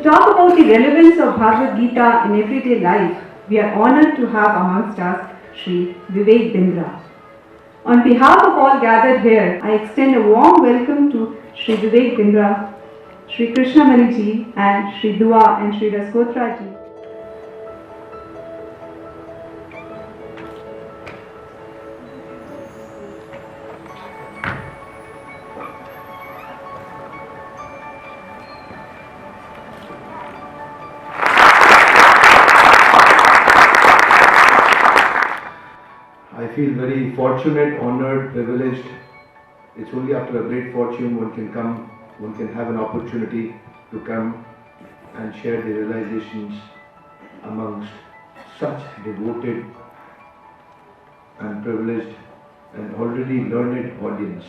talk about the relevance of Bhagavad Gita in everyday life, we are honored to have amongst us Sri Vivek Bindra. On behalf of all gathered here, I extend a warm welcome to Sri Vivek Bindra, Sri Krishnamani ji and Sri Dua and Sri Raskotra ji. I feel very fortunate, honored, privileged. It's only after a great fortune one can have an opportunity to come and share the realizations amongst such devoted and privileged and already learned audience.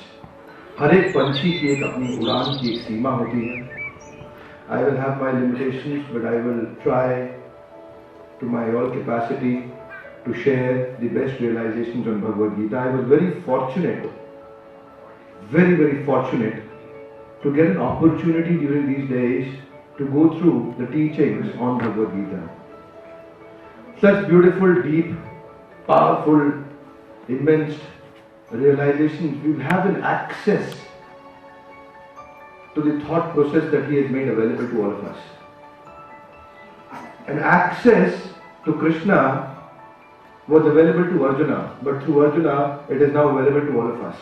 हर एक पंछी की एक अपनी उड़ान की एक सीमा होती है. I will have my limitations, but I will try to my all capacity to share the best realizations on Bhagavad Gita. I was very fortunate, very fortunate to get an opportunity during these days to go through the teachings on Bhagavad Gita. Such beautiful, deep, powerful, immense realizations. We will have an access to the thought process that he has made available to all of us. An access to Krishna was available to Arjuna, but through Arjuna it is now available to all of us.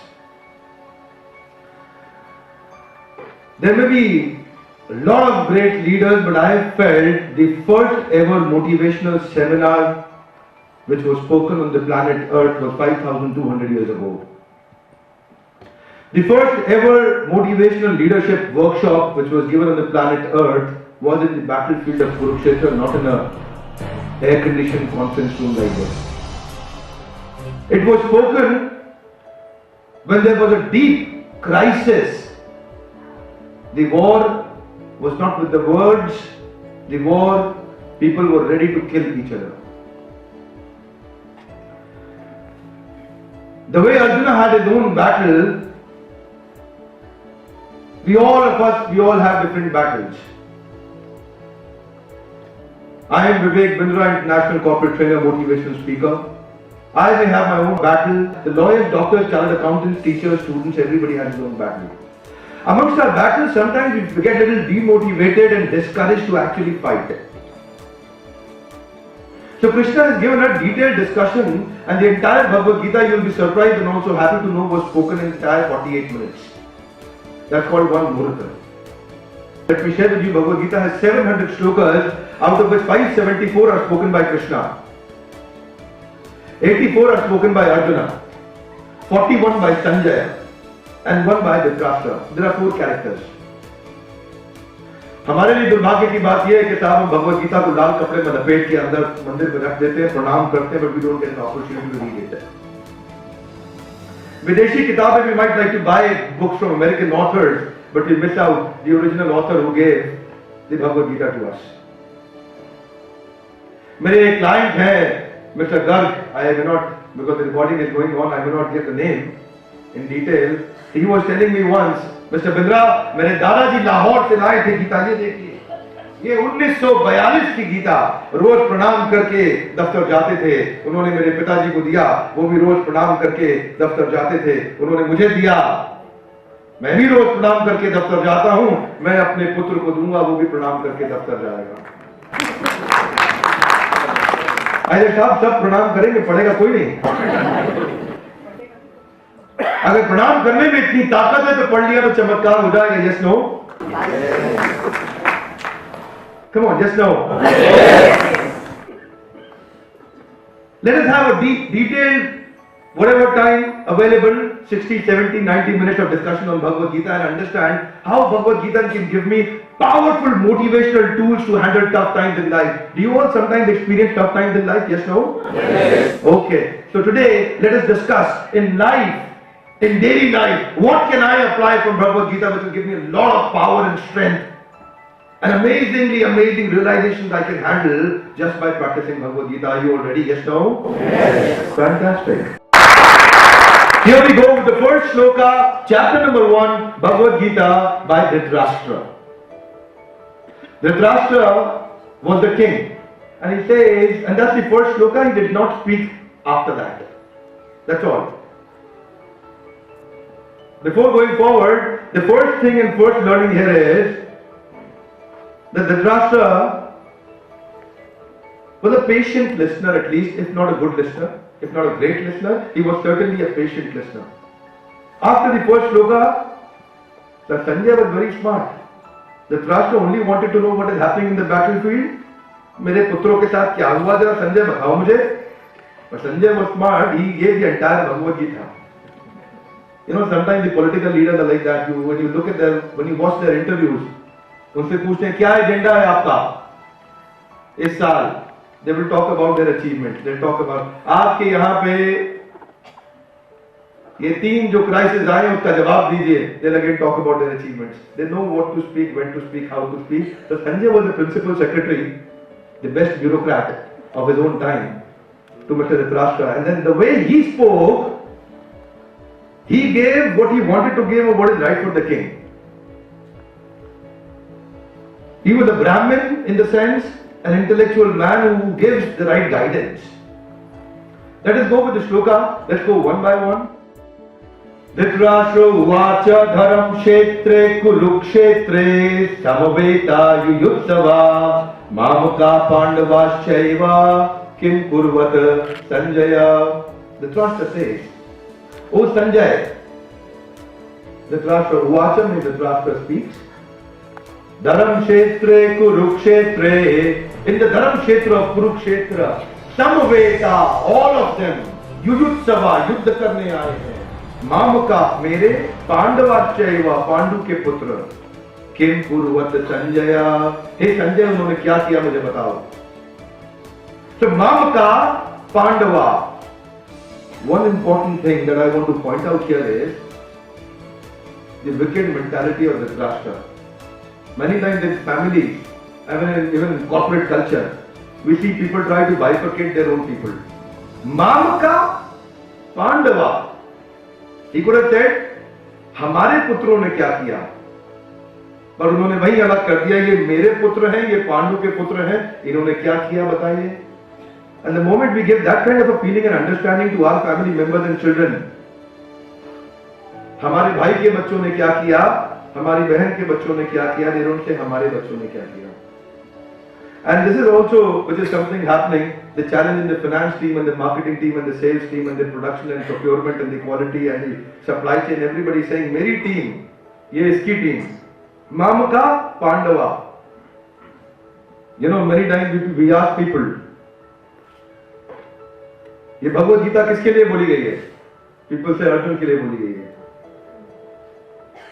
There may be a lot of great leaders, but I have felt the first ever motivational seminar which was spoken on the planet Earth was 5,200 years ago. The first ever motivational leadership workshop which was given on the planet Earth was in the battlefield of Kurukshetra, not in a air-conditioned conference room like this. It was spoken when there was a deep crisis. The war was not with the words. The war, people were ready to kill each other. The way Arjuna had his own battle, we all have different battles. I am Vivek Bindra, International Corporate Trainer, Motivational Speaker. I may have my own battle. The lawyers, doctors, chartered accountants, teachers, students, everybody has his own battle. Amongst our battles, sometimes we get a little demotivated and discouraged to actually fight. So Krishna has given a detailed discussion, and the entire Bhagavad Gita, you will be surprised and also happy to know, was spoken in entire 48 minutes. That's called one Muhurta. Let me share with you, Bhagavad Gita has 700 shlokas, out of which 574 are spoken by Krishna. 84 are spoken by Arjuna, 41 by Sanjaya, and 1 by Dhritarashtra. There are 4 characters. हमारे लिए दुर्भाग्य की बात यह है कि साहब हम भगवद गीता को लाल कपड़े में लपेट के अंदर मंदिर में रख देते हैं, प्रणाम करते हैं, but we don't get an opportunity to read it. विदेशी किताबें we might like to buy books from American authors, but we miss out the original author who gave the Bhagavad Gita to us. मेरे एक client हैं Mr. Garg, I may not, because the recording is going on, I may not give the name in detail. He was telling me once, Mr. Bindra, मेरे दादाजी लाहौर से लाए थे गीता, ये देखिए, ये 1942 की गीता, रोज प्रणाम करके दफ्तर जाते थे. उन्होंने मेरे पिताजी को दिया, वो भी रोज प्रणाम करके दफ्तर जाते थे. उन्होंने मुझे दिया, मैं भी रोज प्रणाम करके दफ्तर जाता हूं. मैं अपने पुत्र को दूंगा, वो भी प्रणाम करके दफ्तर जाएगा. अरे साहब सब प्रणाम करेंगे, पढ़ेगा कोई नहीं. अगर प्रणाम करने में इतनी ताकत है तो पढ़ लिया तो चमत्कार हो जाएगा. Yes no? Come on, yes no? Let us have a detailed whatever time available, 60, 70, 90 minutes of discussion on Bhagavad Gita, and understand how Bhagavad Gita can give me powerful motivational tools to handle tough times in life. Do you all sometimes experience tough times in life? Yes, no? Yes. Okay. So today, let us discuss in life, in daily life, what can I apply from Bhagavad Gita which will give me a lot of power and strength and amazing realizations I can handle just by practicing Bhagavad Gita. Are you all ready? Yes, no? Yes. Fantastic. Here we go with the first shloka, chapter number 1, Bhagavad Gita by Dhritarashtra. Dhritarashtra was the king. And he says, and that's the first shloka, he did not speak after that. That's all. Before going forward, the first thing and first learning here is that Dhritarashtra was a patient listener, at least, if not a good listener, if not a great listener, he was certainly a patient listener. After the first shloka, Sir Sanjay was very smart. Dhritarashtra only wanted to know what is happening in the battlefield. मेरे पुत्रों के साथ क्या हुआ जरा संजय बताओ मुझे. But Sanjay was smart. He gave the entire Bhagavad Gita. You know, sometimes the political leaders are like that. When you look at them, when you watch their interviews, उनसे पूछते हैं क्या एजेंडा है आपका इस साल. They will talk about their achievements. They talk about आपके यहाँ पे ये 3 जो क्राइसिस आए हैं उसका जवाब दीजिए. They'll again talk about their achievements. They know what to speak, when to speak, how to speak. So Sanjay was the principal secretary, the best bureaucrat of his own time to Mr. Dhritarashtra. And then the way he spoke, he gave what he wanted to give or what is right for the king. He was a Brahmin in the sense, an intellectual man who gives the right guidance. Let us go with the shloka. Let's go one by one. Dhritarashtra uvacha dharam kshetre kurukshetre samaveta yuyutsava mamaka pandavaschaiva kim kurvat Sanjaya. Dhritarashtra says, O Sanjay, Dhritarashtra uvacha means Dhritarashtra speaks. Dharam kshetre kurukshetre, in the dharam kshetra of Kurukshetra, samaveta, all of them, yuyutsava, युद्ध करने आए हैं. मामका मेरे पांडवाश्चैवा पांडु के पुत्र किम कुर्वत संजय. हे संजय उन्होंने क्या किया मुझे बताओ. So मामका Pandava. One important thing that I want to point out here is the wicked mentality of Dhritarashtra. Many times in families, even in corporate culture, we see people try to bifurcate their own people. Mamaka Pandava. He could have said, हमारे पुत्रों ने क्या किया, पर उन्होंने वही अलग कर दिया. ये मेरे पुत्र हैं, ये पांडु के पुत्र हैं, इन्होंने क्या किया बताइए. And the moment we give that kind of a feeling and understanding to our family members and children, हमारे भाई के बच्चों ने क्या किया, हमारी बहन के बच्चों ने क्या किया, they don't say हमारे बच्चों ने क्या किया. And this is also, which is something happening, the challenge in the finance team and the marketing team and the sales team and the production and procurement and the quality and the supply chain, everybody saying, मेरी team, ये इसकी team, Mamaka Pandava. You know, many times we ask people, ये भगवद गीता किसके लिए बोली गई है? People say Arjun के लिए बोली गई है.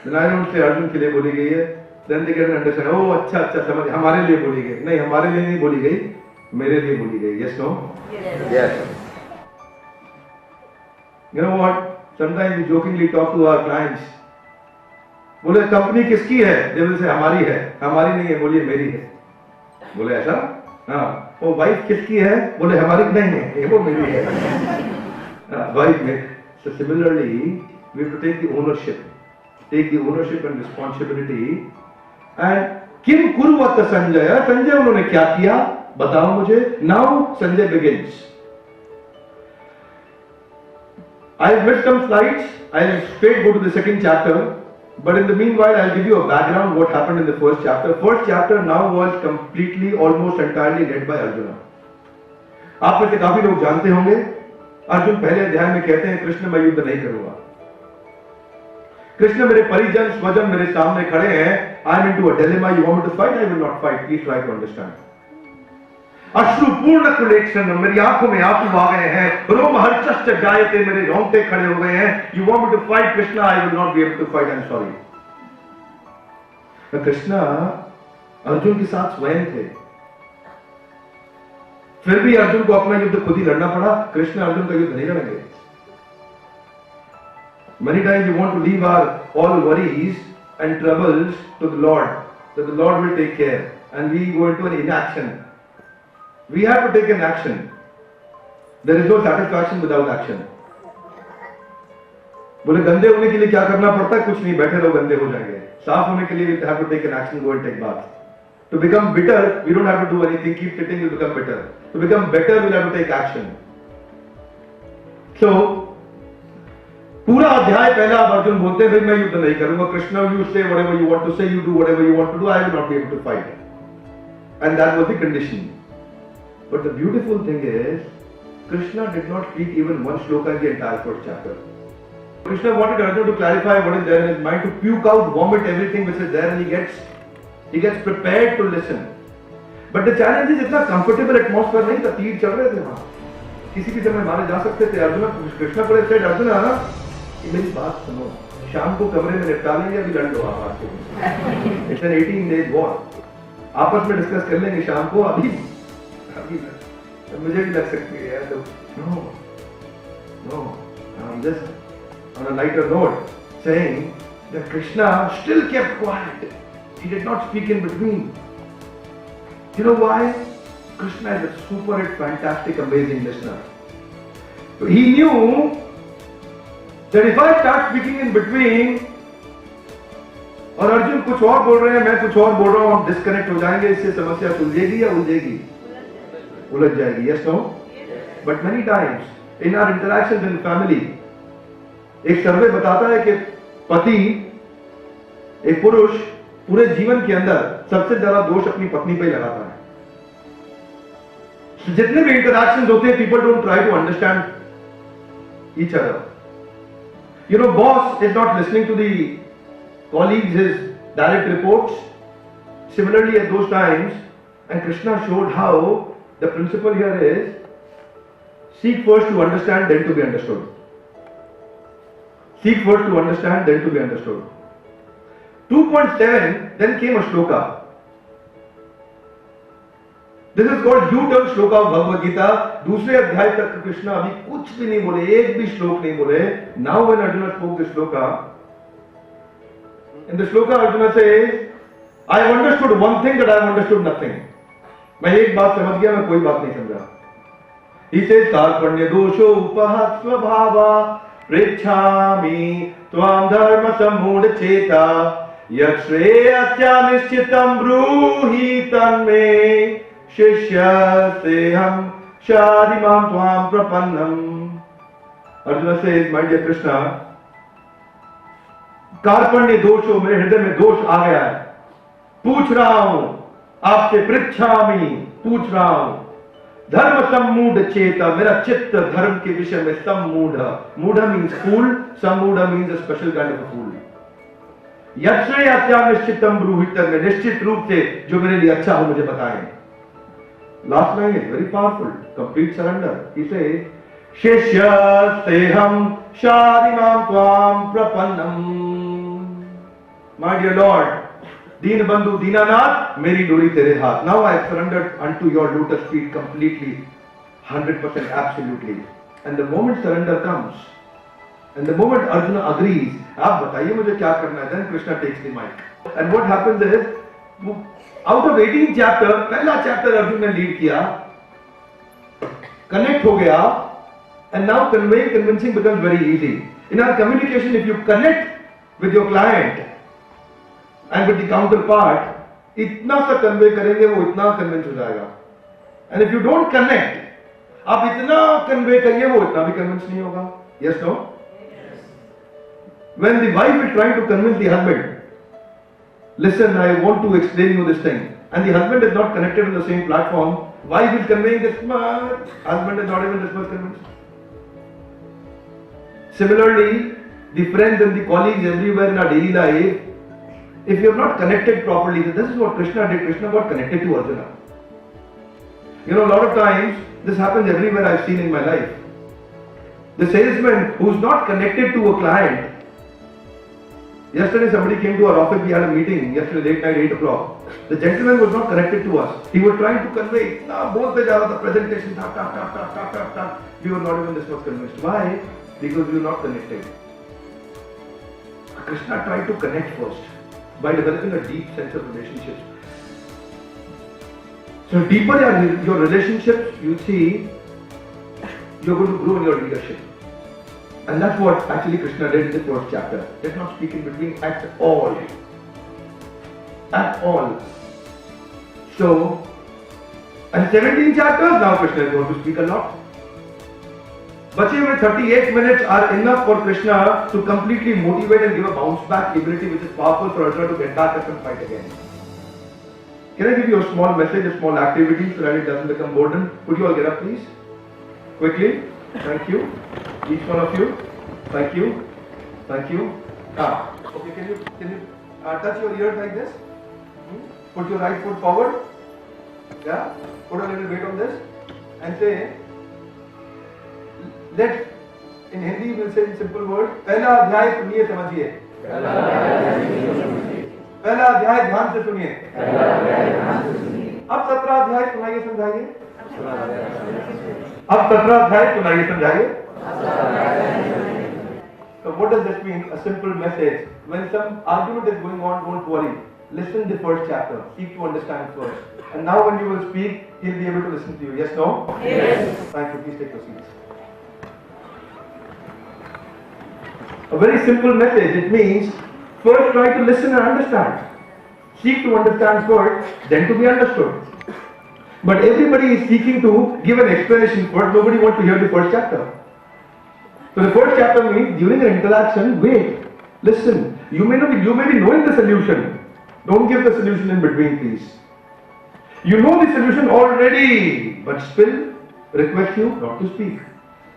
Then I don't say Arjun के लिए बोली गई है. Then they get an understanding. Oh, अच्छा अच्छा समझ, हमारे लिए बोली गई. नहीं, हमारे लिए नहीं बोली गई, मेरे लिए बोली गई. Yes, no? Yes. You know what? Sometimes we jokingly talk to our clients. बोले कंपनी किसकी है? They will say हमारी है. हमारी नहीं है, बोलिए मेरी है. बोले ऐसा? हाँ. वो वाइफ किसकी है? बोले हमारी नहीं है, वो मेरी है. वाइफ में. So similarly, we have to take the ownership. Take the ownership and responsibility. And किम कुर्वत संजय. संजय उन्होंने क्या किया बताओ मुझे. Now Sanjay begins. I'll missed some slides. I'll straight go to the second chapter. But in the meanwhile, I'll give you a background what happened in the first chapter. First chapter now was completely, almost entirely led by Arjuna. आप में से काफी लोग जानते होंगे, अर्जुन पहले अध्याय में कहते हैं कृष्ण मैं युद्ध नहीं करूंगा. कृष्ण मेरे परिजन स्वजन मेरे सामने खड़े हैं. I am into a dilemma. You want me to fight? I will not fight. Please try to understand. अश्रुपूर्ण कुलेक्षण, मेरी आंखों में आंसू आ गए हैं. रोमहर्षश्च जायते, मेरे रोंगटे खड़े हो गए हैं. You want me to fight, Krishna? I will not be able to fight. I'm sorry. Krishna Arjun के साथ स्वयं थे, फिर भी अर्जुन को अपना युद्ध खुद ही लड़ना पड़ा. कृष्ण अर्जुन का युद्ध नहीं लड़ेंगे. Many times we want to leave our all worries and troubles to the Lord, that the Lord will take care, and we go into an inaction. We have to take an action. There is no satisfaction without action. बोले गंदे होने के लिए क्या करना पड़ता है? कुछ नहीं, बैठे रहो गंदे हो जाएंगे. साफ होने के लिए we have to take an action, go and take bath. To become bitter, we don't have to do anything. Keep sitting, we'll become bitter. To become better, we'll have to take action. So, पूरा अध्याय पहला अब अर्जुन बोलते हैं भाई मैं युद्ध नहीं करूंगा. Krishna, you say whatever you want to say, you do whatever you want to do, I will not be able to fight. And that was the condition. But the beautiful thing is, Krishna did not speak even one shloka in the entire first chapter. Krishna wanted Arjuna to clarify what is there in his mind, to puke out, vomit everything which is there, and he gets prepared to listen. But the challenge is इतना comfortable atmosphere नहीं था. तीर चल रहे थे वहाँ, किसी भी समय मारे जा सकते थे. अर्जुन, कृष्णा को said, अर्जुन कि मेरी बात सुनो, शाम को कमरे में निपटा लेंगे, अभी लड़ लो आप आज के. It's an 18 days war. आपस में डिस्कस कर लेंगे शाम को, अभी मुझे भी लग सकती है. तो no, I'm just on a lighter note saying that Krishna still kept quiet. He did not speak in between. You know why? Krishna is a super fantastic, amazing listener. So he knew that if I start speaking in between और अर्जुन कुछ और बोल रहे हैं, मैं कुछ और बोल रहा हूं, हम डिस्कनेक्ट हो जाएंगे. इससे समस्या सुलझेगी या उलझेगी? उलझ जाएगी. Yes, no? But many times in our interactions in family, एक सर्वे बताता है कि पति, एक पुरुष पूरे जीवन के अंदर सबसे ज्यादा दोष अपनी पत्नी पे ही लगाता है. जितने भी इंटरैक्शंस होते हैं, people don't try to understand each other. You know, boss is not listening to the colleagues, his direct reports. Similarly, at those times, and Krishna showed how the principle here is, seek first to understand, then to be understood. Seek first to understand, then to be understood. 2.7, then came a shloka. This is called U-turn shloka of Bhagavad Gita. दूसरे अध्याय तक कृष्णा अभी कुछ भी नहीं बोले, एक भी श्लोक नहीं बोले. Now when Arjuna spoke this shloka, in the shloka Arjuna says, I have understood one thing, that I have understood nothing. मैं एक बात समझ गया, मैं कोई बात नहीं समझा. He says, कार्पण्य दोषो उपहत स्वभावा पृच्छामि त्वां धर्म सम्मूढ़ चेता यत् श्रेयस्या निश्चितं ब्रूहि तन्मे शिष्यस्तेहं शारिमां त्वां प्रपन्नम्. Arjuna says, my dear Krishna, कार्पण्य दोषो, मेरे हृदय में दोष आ गया है. पूछ रहा हूं आपसे, पृच्छामि, पूछ रहा हूं. धर्म सम्मूढ़ चेता, मेरा चित्त धर्म के विषय में सम्मूढ़. मूढ़ मीन्स फूल, सम्मूढ़ means a special kind of fool. यश्रेयस्या निश्चितं ब्रूहि तन्मे, निश्चित रूप से जो मेरे लिए अच्छा हो मुझे बताएं. Last line is very powerful. Complete surrender. He says, शिष्यस्तेहं शारिमां त्वां प्रपन्नम्. My dear Lord, दीन बंधु दीनानाथ, मेरी डोरी तेरे हाथ. Now I have surrendered unto your lotus feet completely, 100%, absolutely. And the moment surrender comes, and the moment Arjuna agrees, आप बताइए मुझे क्या करना है, then Krishna takes the mic. And what happens is, out of 18 chapter, पहला chapter Arjun ने lead किया, connect हो गया, and now conveying, convincing becomes very easy. In our communication, if you connect with your client and with the counterpart, इतना सा convey करेंगे, वो इतना convince हो जाएगा. And if you don't connect, आप इतना convey करिए, वो इतना भी convince नहीं होगा. Yes, no? Yes. When the wife is trying to convince the husband, listen, I want to explain you this thing, and the husband is not connected on the same platform, wife is conveying this much, husband is not even this much convinced. Similarly, the friends and the colleagues everywhere in our daily life, if you have not connected properly, this is what Krishna did. Krishna got connected to Arjuna. You know, a lot of times, this happens everywhere I've seen in my life. The salesman who's not connected to a client. Yesterday somebody came to our office, we had a meeting, yesterday late night, 8 o'clock. The gentleman was not connected to us. He was trying to convey, both the presentation, we were not even this much convinced. Why? Because we were not connected. Krishna tried to connect first by developing a deep sense of relationships. So deeper your relationships, you see, you're going to grow in your leadership. And that's what actually Krishna did in the first chapter. Did not speak in between at all. At all. So, and 17 chapters, now Krishna is going to speak a lot. बचे हुए 38 minutes are enough for Krishna to completely motivate and give a bounce back ability which is powerful for Arjuna to get back up and fight again. Can I give you a small message, a small activity so that it doesn't become boredom? Could you all get up please? Quickly. Thank you. Each one of you. Thank you. Thank you. Okay, can you touch your ears like this? Put your right foot forward. Yeah. Put a little weight on this and say, let, in Hindi we'll say in simple words, पहला अध्याय सुनिए समझिए. पहला अध्याय ध्यान से सुनिए. अब 17 अध्याय सुनाइए समझाइए. अब 17 अध्याय सुनाइए समझाइए. So what does this mean? A simple message. When some argument is going on, don't worry. Listen the first chapter. Seek to understand first. And now when you will speak, he'll be able to listen to you. Yes, no? Yes. Thank you. Please take your seats. A very simple message. It means first try to listen and understand. Seek to understand first, then to be understood. But everybody is seeking to give an explanation first. Nobody wants to hear the first chapter. So the first chapter means during an interaction, wait, listen. You may be knowing the solution. Don't give the solution in between, please. You know the solution already, but still request you not to speak.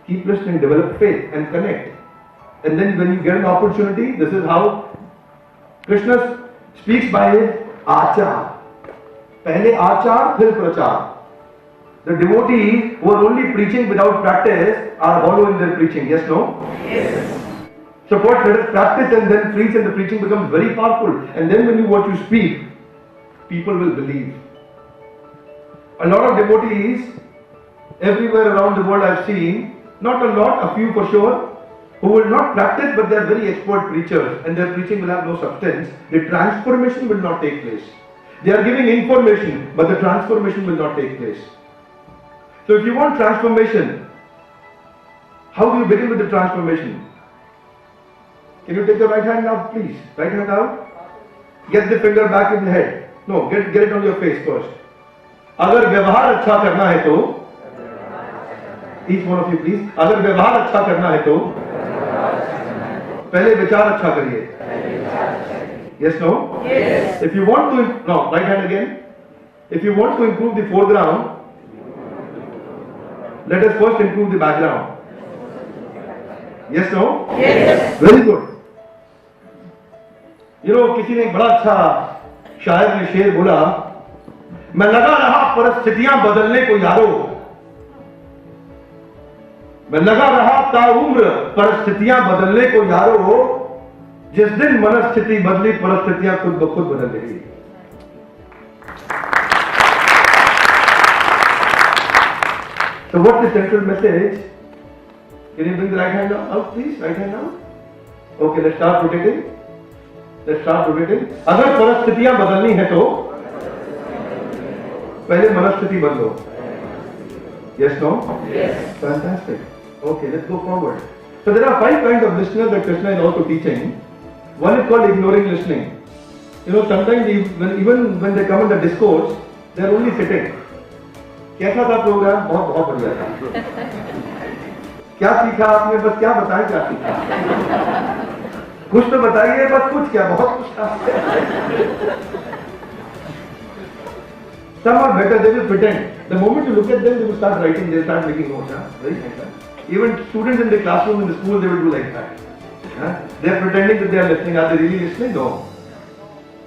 Keep listening, develop faith and connect. And then when you get an opportunity, this is how Krishna speaks by his achar. Pehle achar, phir prachar. The devotees who are only preaching without practice are hollow in their preaching. Yes, no? Yes. So first let us practice and then preach, and the preaching becomes very powerful. And then when what you speak, people will believe. A lot of devotees everywhere around the world I've seen, not a lot, a few for sure, who will not practice but they are very expert preachers and their preaching will have no substance. The transformation will not take place. They are giving information but the transformation will not take place. So if you want transformation, how do you begin with the transformation? Can you take the right hand now please? Right hand out. Get the finger back in the head. No, get it on your face first. अगर व्यवहार अच्छा करना है तो, each one of you please, अगर व्यवहार अच्छा करना है तो पहले विचार अच्छा करिए. Yes, no? Yes. If you want to, no, right hand again. If you want to improve the foreground, let us first improve the background. Yes, no? Yes. Very good. You know, किसी ने एक बड़ा अच्छा शायर ने शेर बोला, मैं लगा रहा परिस्थितियां बदलने को यारो, मैं लगा रहा ताउम्र परिस्थितियां बदलने को यारो, जिस दिन मनस्थिति बदली परिस्थितियां खुद ब खुद बदल गई. So what's the central message? Can you bring the right hand out please? Right hand out. Okay, let's start rotating. अगर परिस्थितियां बदलनी है तो पहले मनस्थिति बदलो. Yes, no? Yes. Fantastic. Okay, let's go forward. So there are 5 kinds of listeners that Krishna is also teaching. One is called ignoring listening. You know, sometimes even when they come in the discourse, they are only sitting. कैसा था programme? बहुत बढ़िया था. क्या सीखा आपने? बस क्या बताएं क्या सीखा? कुछ तो बताइए, बस कुछ क्या, बहुत कुछ था. Some are better, they will pretend. The moment you look at them, they will start writing, they will start making notes. Very nice. Even students in the classroom, in the school, they will do like that. They are pretending that they are listening. Are they really listening? No.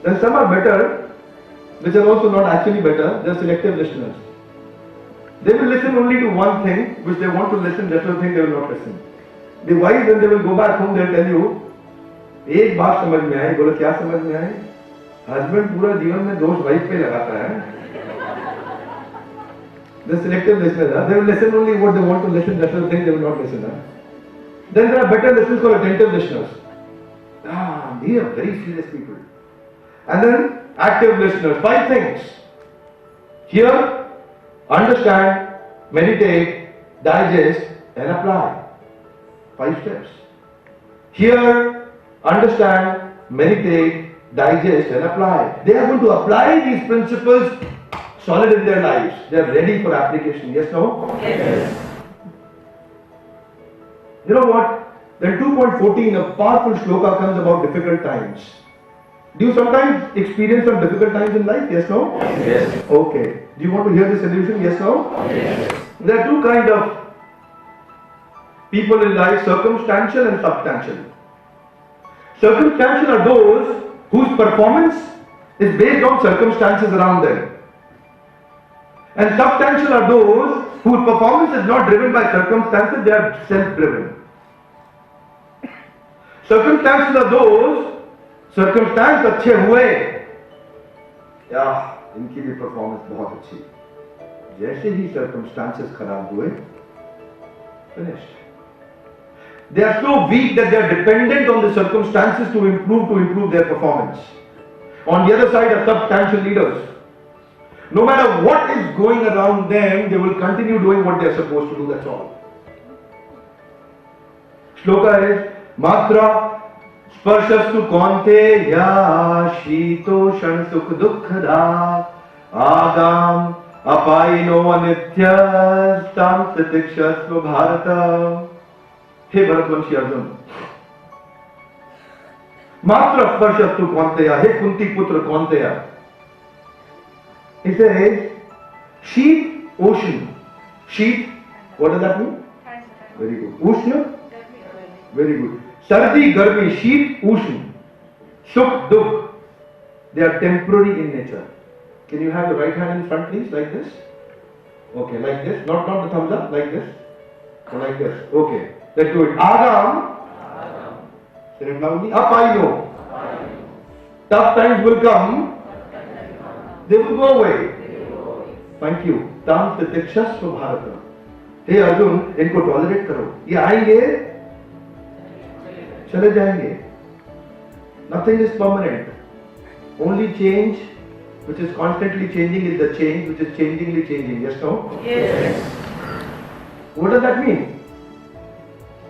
Then some are better, which are also not actually better. They are selective listeners. They will listen only to one thing, which they want to listen, rest of the thing they will not listen. The wise, when they will go back home, they will tell you, एक बात समझ में आई. बोलो क्या समझ में आई? Husband पूरा जीवन में दोष वाइफ पे लगाता है. The selective listeners, they will listen only what they want to listen, rest of the thing they will not listen. Then there are better listeners called attentive listeners. These are very serious people. And then active listeners. 5 things. Hear, understand, meditate, digest, and apply. 5 steps. Hear, understand, meditate, digest, and apply. They are going to apply these principles solid in their lives. They are ready for application. Yes, no? Yes. You know what? Then 2.14, a powerful shloka comes about difficult times. Do you sometimes experience some difficult times in life? Yes, no? Yes. Okay. Do you want to hear the solution? Yes, no? Yes. There are two kinds of people in life, circumstantial and substantial. Circumstantial are those whose performance is based on circumstances around them. And substantial are those whose performance is not driven by circumstances, they are self-driven. Circumstantial are those, circumstance अच्छे हुए, या इनकी भी performance बहुत अच्छी. जैसे ही circumstances खराब हुए, finished. They are so weak that they are dependent on the circumstances to improve their performance. On the other side are substantial leaders. No matter what is going around them, they will continue doing what they are supposed to do, that's all. Shloka is Matra Sparshastu Konte Ya Shitoshan Sukh Dukkhada Agam Apayino Anitya Tam Satikshasva Bharata. हे भरतवंशी अर्जुन, मात्र स्पर्शस्तु कौन्तेय, हे कुंती पुत्र कौन्तेय. He says, sheet, ocean. Sheet, what does that mean? Very good. Ushna? Very good. Sardi, garmi, sheet, ocean. Sukh, dukh. They are temporary in nature. Can you have the right hand in front, please, like this? Okay, like this. Not the thumbs up, like this. Or like this. Okay. Let's do it. Agam. Say it loudly. Apayino. Tough times will come. They will go away. Thank you. Tam Pratikshasva Bharata. Hey Arjun, इनको tolerate करो. ये आएंगे, चले जाएंगे. Nothing is permanent. Only change, which is constantly changing, is the change which is changingly changing. Yes, no? Yes. What does that mean?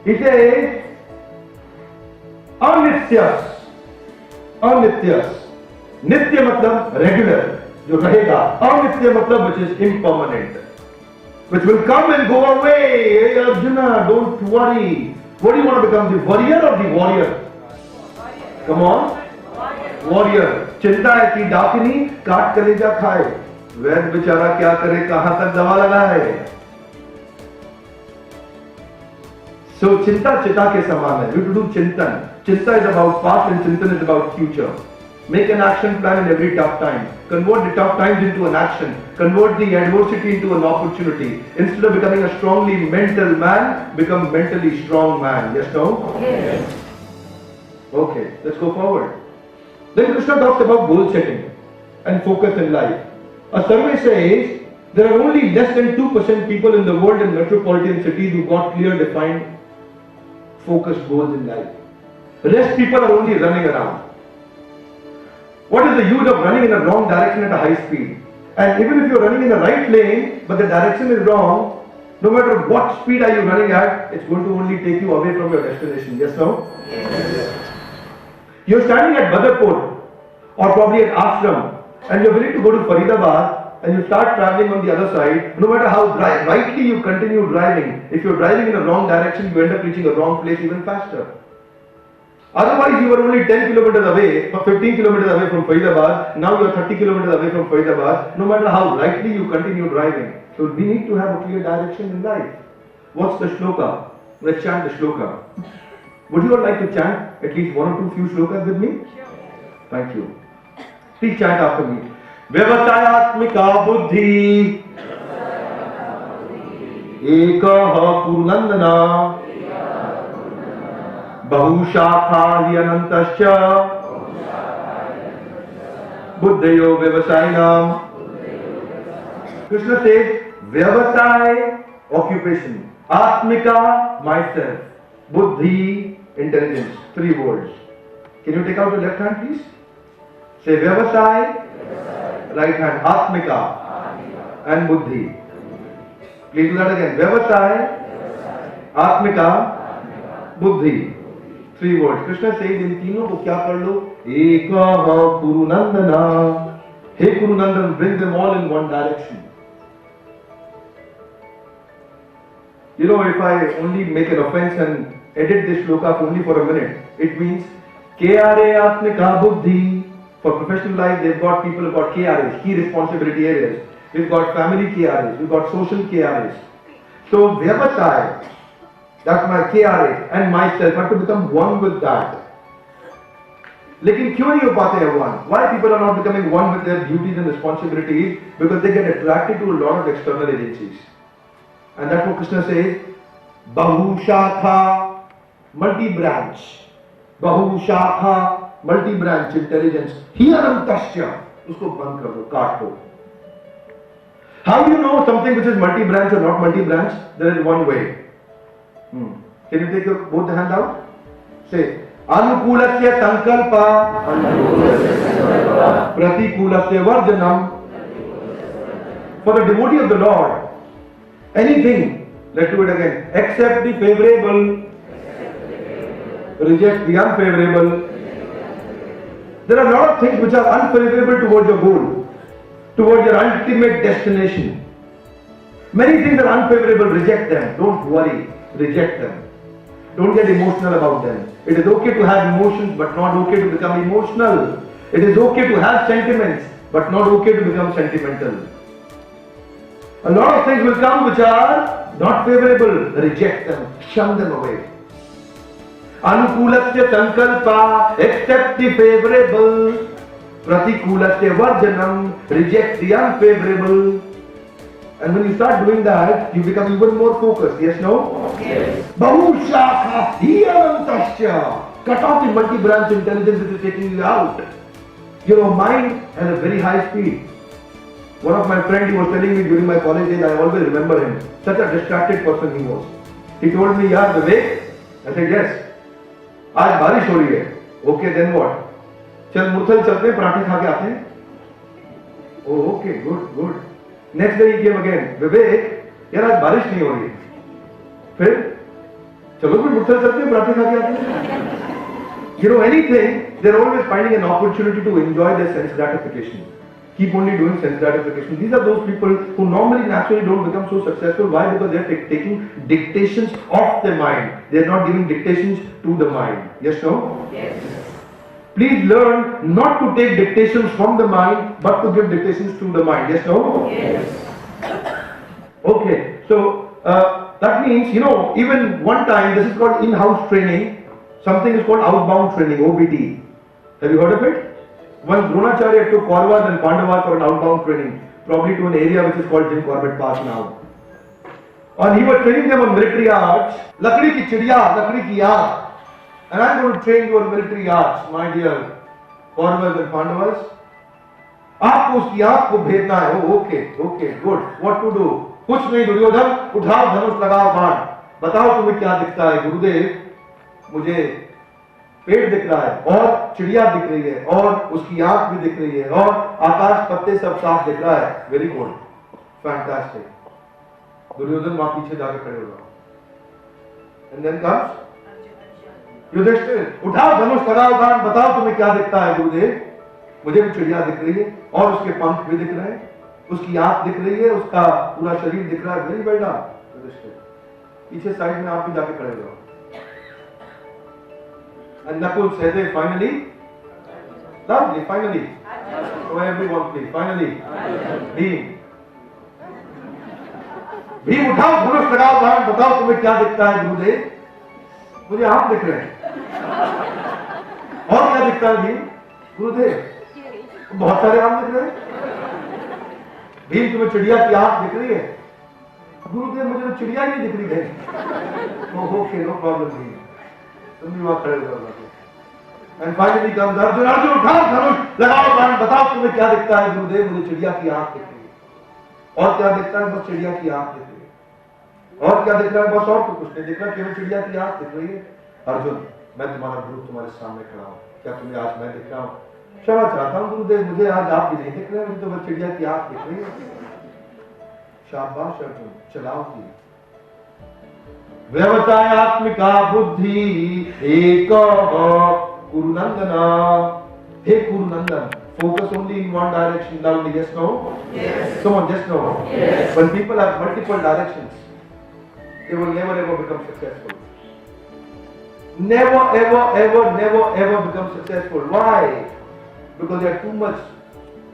He says, Anityas. Anityas. Nitya matlab regular, जो रहेगा. Anitya matlab which is impermanent, which will come and go away. Hey Arjuna, don't worry. What do you want to become, the warrior or the warrior? Come on. Warrior. चिंता है कि डाकिनी काट कलेजा खाए. वैद बेचारा क्या करे, कहां तक दवा लगाए. So चिंता चिता के समान है. You have to do चिंतन. चिंता is about past and चिंतन is about future. Make an action plan in every tough time. Convert the tough times into an action. Convert the adversity into an opportunity. Instead of becoming a strongly mental man, become mentally strong man. Yes, no? Yes. Okay, let's go forward. Then Krishna talks about goal setting and focus in life. A survey says there are only less than 2% people in the world in metropolitan cities who got clear, defined, focused goals in life. The rest people are only running around. What is the use of running in a wrong direction at a high speed? And even if you're running in the right lane, but the direction is wrong, no matter what speed are you running at, it's going to only take you away from your destination. Yes, no? Yes. You're standing at Badarpur or probably at Ashram and you're willing to go to Faridabad and you start traveling on the other side. No matter how rightly you continue driving, if you're driving in a wrong direction, you end up reaching a wrong place even faster. Otherwise, you were only 10 kilometers away, 15 kilometers away from Faridabad. Now you are 30 kilometers away from Faridabad. No matter how rightly you continue driving. So we need to have a clear direction in life. What's the shloka? Let's chant the shloka. Would you all like to chant at least one or two few shlokas with me? Thank you. Please chant after me. Vyavasayatmika buddhi ekah purnandana Bahushakha hyanantascha Buddhayo Vyavasayinam. Krishna says, Vyavasay, occupation. Atmika, myself. Buddhi, intelligence. 3 words. Can you take out your left hand, please? Say Vyavasay, right hand. Atmika and Buddhi. Please do that again. Vyavasay, Atmika, Buddhi. 3 words. Krishna says in तीनों को क्या कर लो? एकः पुरुनंदना. Hey Kurunandan, bring them all in one direction. You know, if I only make an offense and edit this shloka only for a minute, it means KRA Atmika Buddhi. For professional life, they've got people who've got KRAs, key responsibility areas. We've got family KRAs, we've got social KRAs. So Vyavatai, that's my KRA, and myself have to become one with that. लेकिन क्यों नहीं हो पाते हैं one? Why people are not becoming one with their duties and responsibilities? Because they get attracted to a lot of external agencies. And that's what Krishna says, Bahu Shakha, multi-branch. Bahu Shakha, multi-branch intelligence. Hiyarantasya, usko band kar do, kaat do. How do you know something which is multi-branch or not multi-branch? There is one way. Can you take your both the hand out? Say, Anukulasya sankalpa, Pratikulasya varjanam. For the devotee of the Lord, anything, let's do it again, accept the favorable, reject the unfavorable. There are a lot of things which are unfavorable towards your goal, towards your ultimate destination. Many things are unfavorable, reject them. Don't worry, reject them. Don't get emotional about them. It is okay to have emotions, but not okay to become emotional. It is okay to have sentiments, but not okay to become sentimental. A lot of things will come which are not favorable. Reject them, shun them away. Anukulasya sankalpa, accept the favorable. Pratikulasya varjanam, reject the unfavorable. And when you start doing that, you become even more focused. Yes, no? Yes. Bahu Shakha, Hiyarantasya. Cut off the multi-branch intelligence that is taking you out. Your mind has a very high speed. One of my friends, he was telling me during my college days, I always remember him. Such a distracted person he was. He told me, "Yaar, Vivek?" I said, "Yes." आज बारिश हो रही है. Okay, then what? चल मुरथल चलते हैं, पराठे खा के आते हैं. Oh, okay, good, good. Next day he came again. "Vivek, यार आज बारिश नहीं हो रही है." फिर चलो फिर मुरथल चलते हैं, पराठे खा के आते हैं. You know, anything, they're always finding an opportunity to enjoy their sense gratification. Keep only doing sense gratification. These are those people who normally naturally don't become so successful. Why? Because they're taking dictations of the mind. They're not giving dictations to the mind. Yes, no? Yes. Please learn not to take dictations from the mind, but to give dictations to the mind. Yes, no? Yes. Okay. So that means, you know, even one time, this is called in-house training. Something is called outbound training, OBT. Have you heard of it? Once Dronacharya took Kauravas and Pandavas for an outbound training, probably to an area which is called Jim Corbett Park now. And he was training them on military arts. Lakdi ki chidiya, lakdi ki yaad. And I'm going to train you on military arts, my dear Kauravas and Pandavas. आपको उसकी आंख को भेदना है. Oh, okay, okay, good. What to do? कुछ नहीं दुर्योधन, उठाओ धनुष लगाओ बाण. बताओ तुम्हें क्या दिखता है गुरुदेव? मुझे पेड़ दिख रहा है और चिड़िया दिख रही है और उसकी आंख भी दिख रही है और आकाश पत्ते सब साफ दिख रहा है. Very good, fantastic. दुर्योधन वहां पीछे जाकर खड़े हो गए. एंड देन कम्स युधिष्ठिर, उठाओ धनुष लगाओ बाण. बताओ तुम्हें क्या दिखता है गुरुदेव? मुझे भी चिड़िया दिख रही है और उसके पंख भी दिख रहे हैं, उसकी आंख दिख रही है, उसका पूरा शरीर दिख रहा है. Very well done Yudhishthira. पीछे साइड में आप भी जाके खड़े हो जाओ. And Nakul said, finally, lovely, finally. So everyone please, finally. Bhim. Bhim उठाओ धनुष लगाओ बाण. बताओ तुम्हें क्या दिखता है गुरुदेव? मुझे आंख दिख रहे हैं. और क्या दिखता है भीम? गुरुदेव बहुत सारे आंख दिख रहे हैं. भीम तुम्हें चिड़िया की आंख दिख रही है? गुरुदेव मुझे तो चिड़िया ही नहीं दिख रही है. Okay, no problem Bhim. तुम भी वहां खड़े हो जाओ. And finally comes Arjun. Arjun उठाओ धनुष लगाओ बाण. बताओ तुम्हें क्या दिखता है गुरुदेव? मुझे चिड़िया की आंख दिख रही है. और क्या दिखता है? बस चिड़िया की आंख दिख रही है. और क्या दिख रहा है? बस और तो कुछ नहीं दिख रहा, केवल चिड़िया की आंख दिख रही है. अर्जुन, मैं तुम्हारा गुरु तुम्हारे सामने खड़ा हूं. क्या तुम्हें आज मैं दिख रहा हूं? क्षमा चाहता हूं गुरुदेव, मुझे आज आप भी नहीं दिख रहे, मुझे तो बस चिड़िया की आंख दिख रही है. शाबाश अर्जुन, चलाओ की. व्यवसायात्मिका बुद्धि एक कुरुनंदना. हे कुरुनंदन, focus only in one direction loudly? Yes, no? Yes. Come on, just no. Yes. When people have multiple directions, they will never ever become successful. Never ever become successful. Why? Because they are too much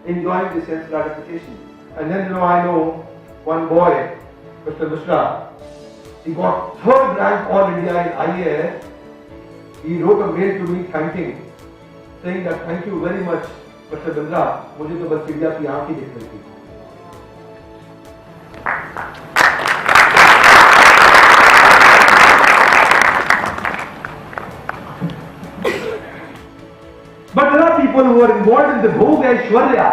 enjoying the sense gratification. And then I know one boy, Mr. Mishra, he got 3rd rank All India in IAS. He wrote a mail to me thanking, saying that thank you very much, Mr. Bindra. मुझे तो बस चिड़िया की आँख ही दिख रही थी. But there are people who are involved in the Bhoga Aishwarya.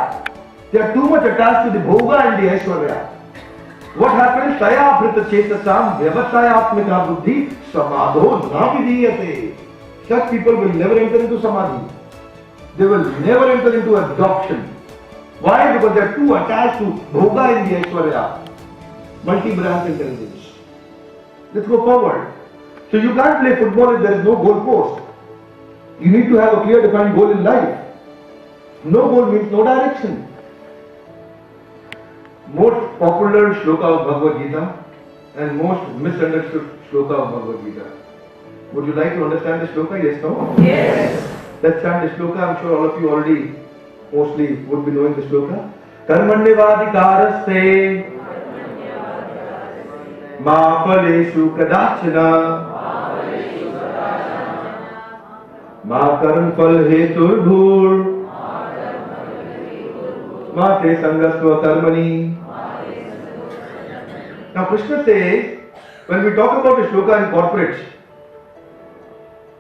They are too much attached to the Bhoga and the Aishwarya. What happens? Saya Brita Chetasam Vyavasayatmika Buddhi Samadho Navidiyate. Such people will never enter into Samadhi. They will never enter into adoption. Why? Because they are too attached to Bhoga and the Aishwarya. Multi-branch intelligence. Let's go forward. So you can't play football if there is no goal post. You need to have a clear defined goal in life. No goal means no direction. Most popular shloka of Bhagavad Gita and most misunderstood shloka of Bhagavad Gita. Would you like to understand the shloka? Yes, no? Yes. Let's chant the shloka. I'm sure all of you already mostly would be knowing the shloka. Karmanyavadikaraste ma phaleshu kadachana ma karam phal hetur bhur ma te sangasva karmani. Now Krishna says, when we talk about the shloka in corporate,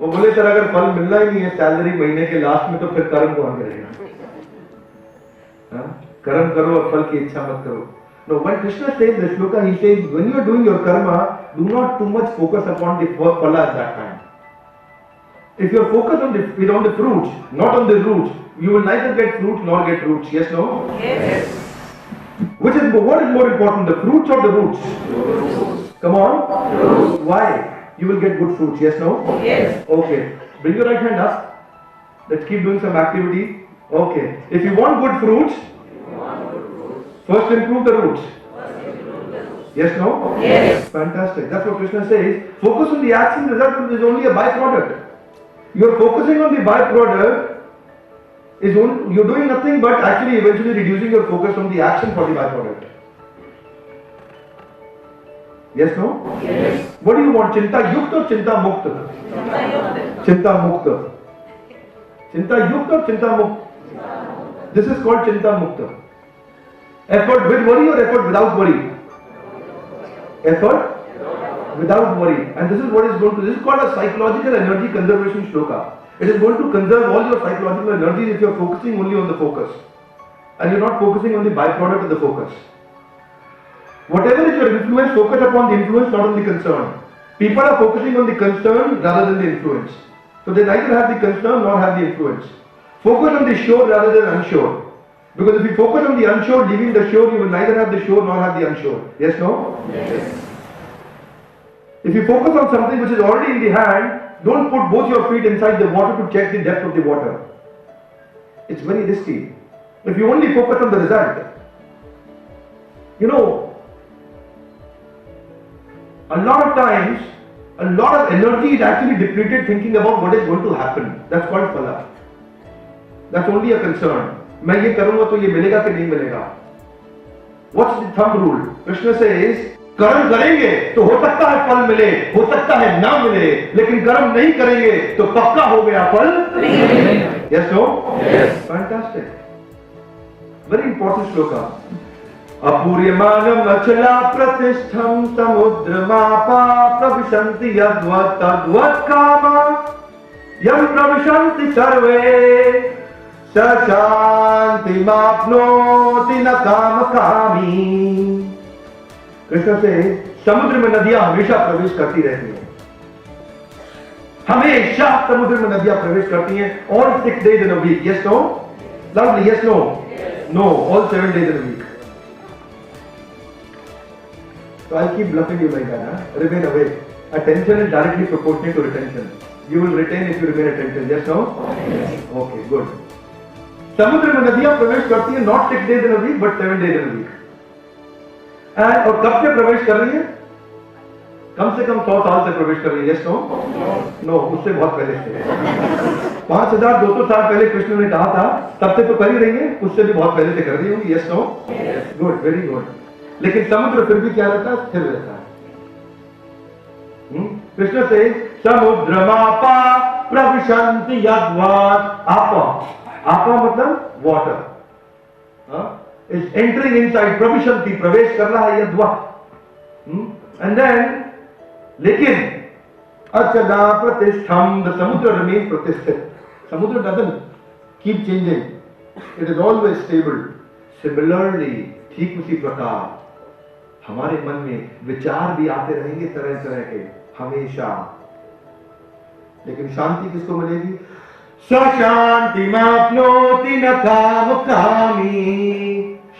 वो बोले sir अगर फल मिलना ही नहीं है salary महीने के last में तो फिर कर्म कौन करेगा? कर्म करो और फल की इच्छा मत करो. No, when Krishna says the shloka, he says when you are doing your karma, do not too much focus upon the phala at that time. If you are focused on the fruit, not on the root, you will neither get fruit nor get roots. Yes, no? Yes. What is more important, the fruits or the roots? Roots. Come on. Roots. Why? You will get good fruits. Yes, no? Yes. Okay. Bring your right hand up. Let's keep doing some activity. Okay. If you want good fruits, first improve the roots. Yes, no? Yes. Fantastic. That's what Krishna says. Focus on the action, result is only a byproduct. You are focusing on the byproduct, you're doing nothing but actually eventually reducing your focus on the action for the byproduct. Yes, no? Yes. What do you want? Chinta yukta or chinta mukta? Chinta mukta. Chinta yukta or chinta mukta? This is called chinta mukta. Effort with worry or effort without worry? Effort without worry. And this is what is going to, this is called a psychological energy conservation shloka. It is going to conserve all your psychological energies if you are focusing only on the focus. And you are not focusing on the byproduct of the focus. Whatever is your influence, focus upon the influence, not on the concern. People are focusing on the concern rather than the influence. So they neither have the concern nor have the influence. Focus on the sure rather than unsure. Because if you focus on the unsure, leaving the sure, you will neither have the sure nor have the unsure. Yes, no? Yes. If you focus on something which is already in the hand, don't put both your feet inside the water to check the depth of the water. It's very risky. If you only focus on the result, you know, a lot of times, a lot of energy is actually depleted thinking about what is going to happen. That's called phala. That's only a concern. मैं ये करूँगा तो ये मिलेगा कि नहीं मिलेगा? What's the thumb rule? Krishna says, कर्म करेंगे तो हो सकता है फल मिले, हो सकता है ना मिले, लेकिन कर्म नहीं करेंगे तो पक्का हो गया फल नहीं मिलेगा. Yes, no? Yes. Fantastic. Very important shloka. अपूर्यमानम अचला प्रतिष्ठम समुद्रमापा प्रविशन्ति यद्वत् तद्वत् कामा यं प्रविशन्ति सर्वे स शान्तिमाप्नोति न कामकामी. कृष्ण से समुद्र में नदियां हमेशा प्रवेश करती रहती हैं. हमेशा समुद्र में नदियां प्रवेश करती हैं. All 6 days in a week. Yes, no? Lovely. Yes, no? No. All 7 days in a week. So I'll keep bluffing you like that. Huh? Remain awake. Attention is directly proportional to retention. You will retain if you remain attentive. Yes, no? Yes. Okay, good. समुद्र में नदियां प्रवेश करती है not 6 days in a week but 7 days in a week. और कब से प्रवेश कर रही है? कम से कम 100 साल से प्रवेश कर रही है. Yes no? नो, उससे बहुत पहले से. 5200 साल पहले कृष्ण ने कहा था, तब से तो कर ही रही है, उससे भी बहुत पहले से कर रही होगी. Yes no? Good, very good. लेकिन समुद्र फिर भी क्या रहता है? स्थिर रहता है. कृष्ण से समुद्रमापा प्रविशन्ति यद्वात्. आपा मतलब वाटर is entering inside. प्रविशन्ति प्रवेश कर रहा है यद्वात्. And then लेकिन अचला प्रतिष्ठम. The samudra remains pratisthit. Samudra doesn't keep changing. It is always stable. Similarly, ठीक उसी प्रकार हमारे मन में विचार भी आते रहेंगे तरह तरह के हमेशा. लेकिन शांति किसको मिलेगी? शांति मापनोति न काम कामी.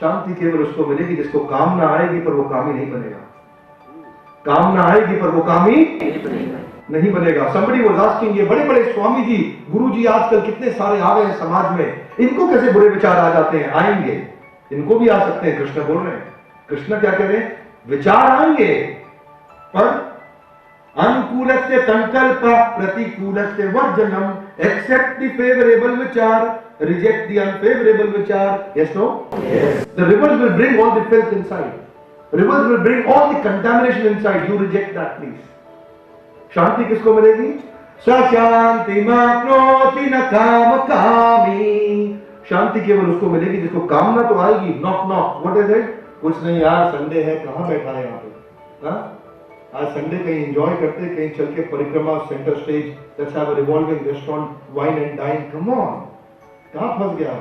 शांति केवल उसको मिलेगी जिसको कामना आएगी पर वो कामी नहीं बनेगा. कामना आएगी पर वो कामी नहीं बनेगा. Somebody was asking, ये बड़े बड़े स्वामी जी, गुरु जी आजकल कितने सारे आ गए हैं समाज में, इनको कैसे बुरे विचार आ जाते हैं? आएंगे, इनको भी आ सकते हैं. कृष्ण बोल रहे हैं. कृष्ण क्या कह रहे हैं? विचार आएंगे पर अनुकूलस्य संकल्प प्रतिकूलस्य वर्जनम. एक्सेप्ट द फेवरेबल विचार, रिजेक्ट द अनफेवरेबल विचार. Yes no? The rivers will bring all the filth inside. Rivers will bring all the contamination inside. You reject that, please. शांति किसको मिलेगी? शांति मापनोति न काम कामी. शांति केवल उसको मिलेगी जिसको कामना तो आएगी. Knock knock. What is it? कुछ नहीं यार, संडे है, कहाँ बैठा है यहाँ पे? हाँ, आज संडे कहीं एंजॉय करते, कहीं चल के परिक्रमा, centre stage, let's have a revolving restaurant, wine and dine. Come on, कहाँ फंस गया?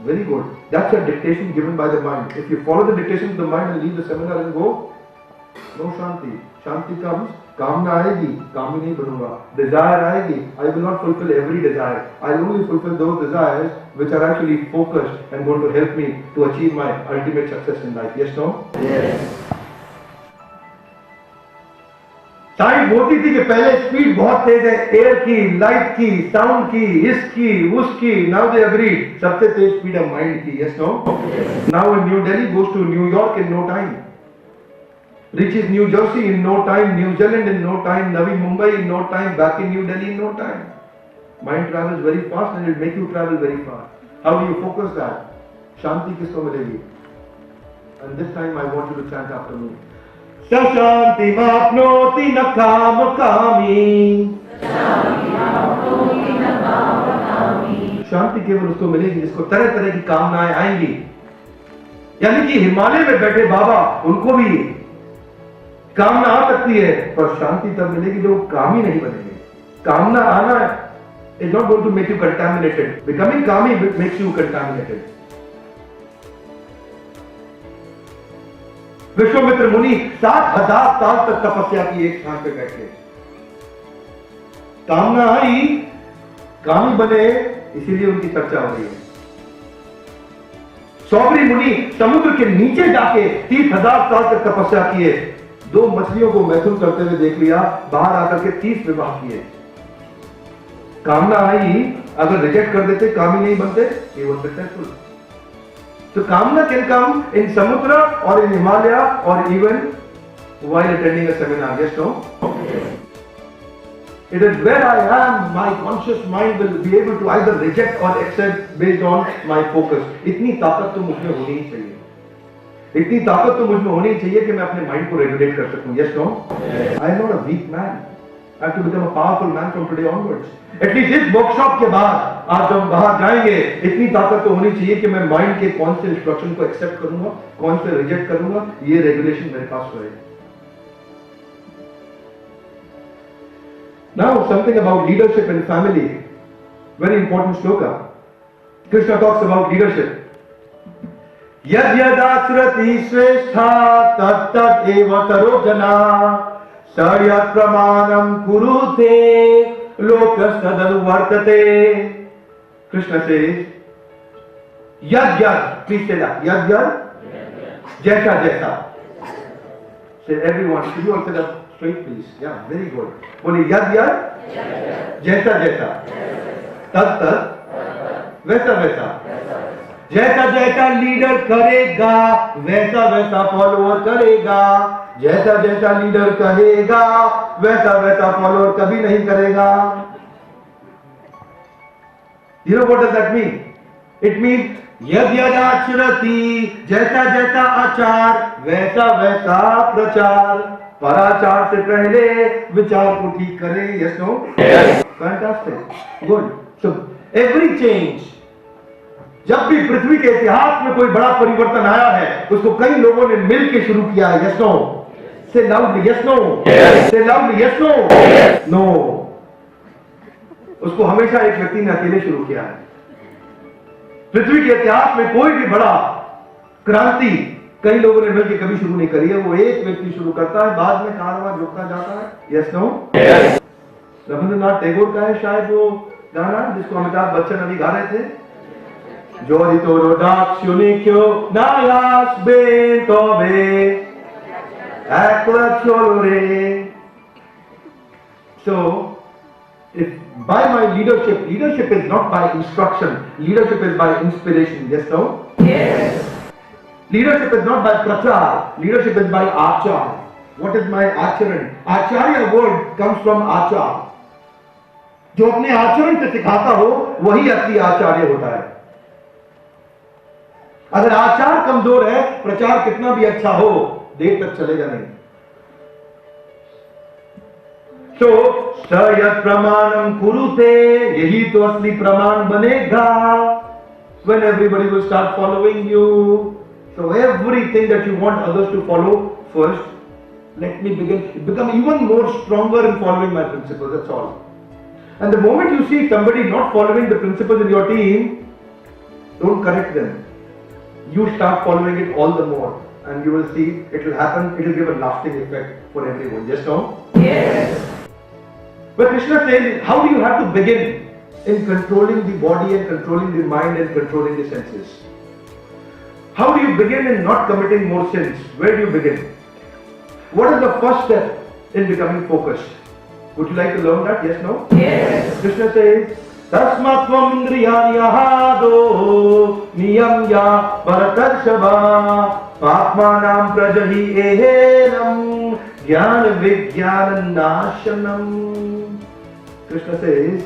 Very good. That's a dictation given by the mind. If you follow the dictation of the mind and leave the seminar and go, no shanti. Shanti comes, कामना आएगी, कामी नहीं बनूंगा. Desire आएगी, I will not fulfill every desire. I will only fulfill those desires which are actually focused and going to help me to achieve my ultimate success in life. Yes, no? Yes. Science बोलती थी कि पहले speed बहुत तेज है, air की, light की, sound की, इसकी, उसकी. नाउ दे अग्री, सबसे तेज स्पीड है माइंड की. Yes no? Now New Delhi goes to New York in no time, reaches New Jersey in no time, New Zealand in no time, Navi Mumbai in no time, back in New Delhi in no time. Mind travels very fast and it make you travel very fast. How do you focus that? शांति किसको मिलेगी? And this time I want you to chant after me. शांति मापनोति न काम कामी. शांति केवल उसको मिलेगी जिसको तरह तरह की कामनाएं आएंगी. यानी कि हिमालय में बैठे बाबा, उनको भी कामना आ सकती है, पर शांति तब मिलेगी जो कामी नहीं बनेंगे. कामना आना is not going to make you contaminated. Becoming kami makes you contaminated. Vishwamitra मुनि 7000 साल तक तपस्या की एक स्थान पे बैठे. कामना आई, कामी बने, इसीलिए उनकी चर्चा हो रही है. सौबरी मुनि समुद्र के नीचे जाके 30,000 साल तक तपस्या किए. 2 मछलियों को मैथुन करते हुए देख लिया, बाहर आकर के 30 विवाह किए. कामना आई, अगर रिजेक्ट कर देते, कामी नहीं बनते, ये वो successful. So Kamna can come in Samudra or in Himalaya or even while attending a seminar. Yes, no? It is where I am, my conscious mind will be able to either reject or accept based on my focus. इतनी ताकत तो मुझ में होनी ही चाहिए. इतनी ताकत तो मुझ में होनी चाहिए कि मैं अपने माइंड को रेगुलेट कर सकूं. Yes, no? I am not a weak man. I have to become a powerful man from today onwards. At least इस वर्कशॉप के बाद आज जब बाहर जाएंगे, इतनी ताकत तो होनी चाहिए कि मैं माइंड के कौन से इंस्ट्रक्शन को एक्सेप्ट करूंगा, कौन से रिजेक्ट करूंगा, ये रेगुलेशन मेरे पास रहे. Now something about leadership in family. Very important shloka. Krishna talks about leadership. यद यदाचरति श्रेष्ठा तत् तत् एव करो जना सयत् प्रमाणम कुरुते लोकस्तदनुवर्तते. Krishna says, yad yad, please say that, yad yad, jaisa jaisa. Say everyone, should you all say that straight please? Yeah, very good. Boli yad yad, jaisa jaisa. Tat tat, वैसा वैसा जैसा जैसा लीडर करेगा वैसा वैसा follower करेगा, जैसा जैसा लीडर कहेगा वैसा वैसा फॉलोअर कभी नहीं करेगा। You know what does that mean? It means यद यद आचरति, जैसा जैसा आचार वैसा वैसा प्रचार, पराचार से पहले विचार को ठीक करें। Yes, no? Fantastic, good. So every change, जब भी पृथ्वी के इतिहास में कोई बड़ा परिवर्तन आया है उसको कई लोगों ने मिलकर शुरू किया है। Yes, no? Say loudly, yes, no? Say loudly, yes, no? No. उसको हमेशा एक व्यक्ति ने अकेले शुरू किया है। पृथ्वी के इतिहास में कोई भी बड़ा क्रांति कई लोगों ने मिलकर कभी शुरू नहीं करी है, वो एक व्यक्ति शुरू करता है, बाद में कारवां जुड़ता जाता है। Yes no? रविंद्रनाथ टैगोर का है शायद वो गाना जिसको अमिताभ बच्चन अभी गा रहे थे, जोरी तोरो दाक्षुनिक्यो नायास बेंटोबे एकला चोरे। So if by my leadership, leadership is not by instruction, leadership is by inspiration. Yes, no? Yes. Leadership is not by prachar, leadership is by achar. What is my acharan? Acharya word comes from achar. जो अपने आचरण से सिखाता हो वही असली आचार्य होता है। अगर आचार कमजोर है प्रचार कितना भी अच्छा हो देर तक चलेगा नहीं। तो सयत प्रमाणम कुरुते, यही तो असली प्रमाण बनेगा। When everybody will start following you, so everything that you want others to follow, first let me become even more stronger in following my principles. That's all. And the moment you see somebody not following the principles in your team, don't correct them. You start following it all the more, and you will see it will happen. It will give a lasting effect for everyone. Yes, no? Yes. But Krishna says, how do you have to begin in controlling the body and controlling the mind and controlling the senses? How do you begin in not committing more sins? Where do you begin? What is the first step in becoming focused? Would you like to learn that? Yes, no? Yes. Krishna says, Tasmatvam indriyanyahado niyamya bharatarshava papmanam prajahi ehenam jnana vijnana nashanam. Krishna says,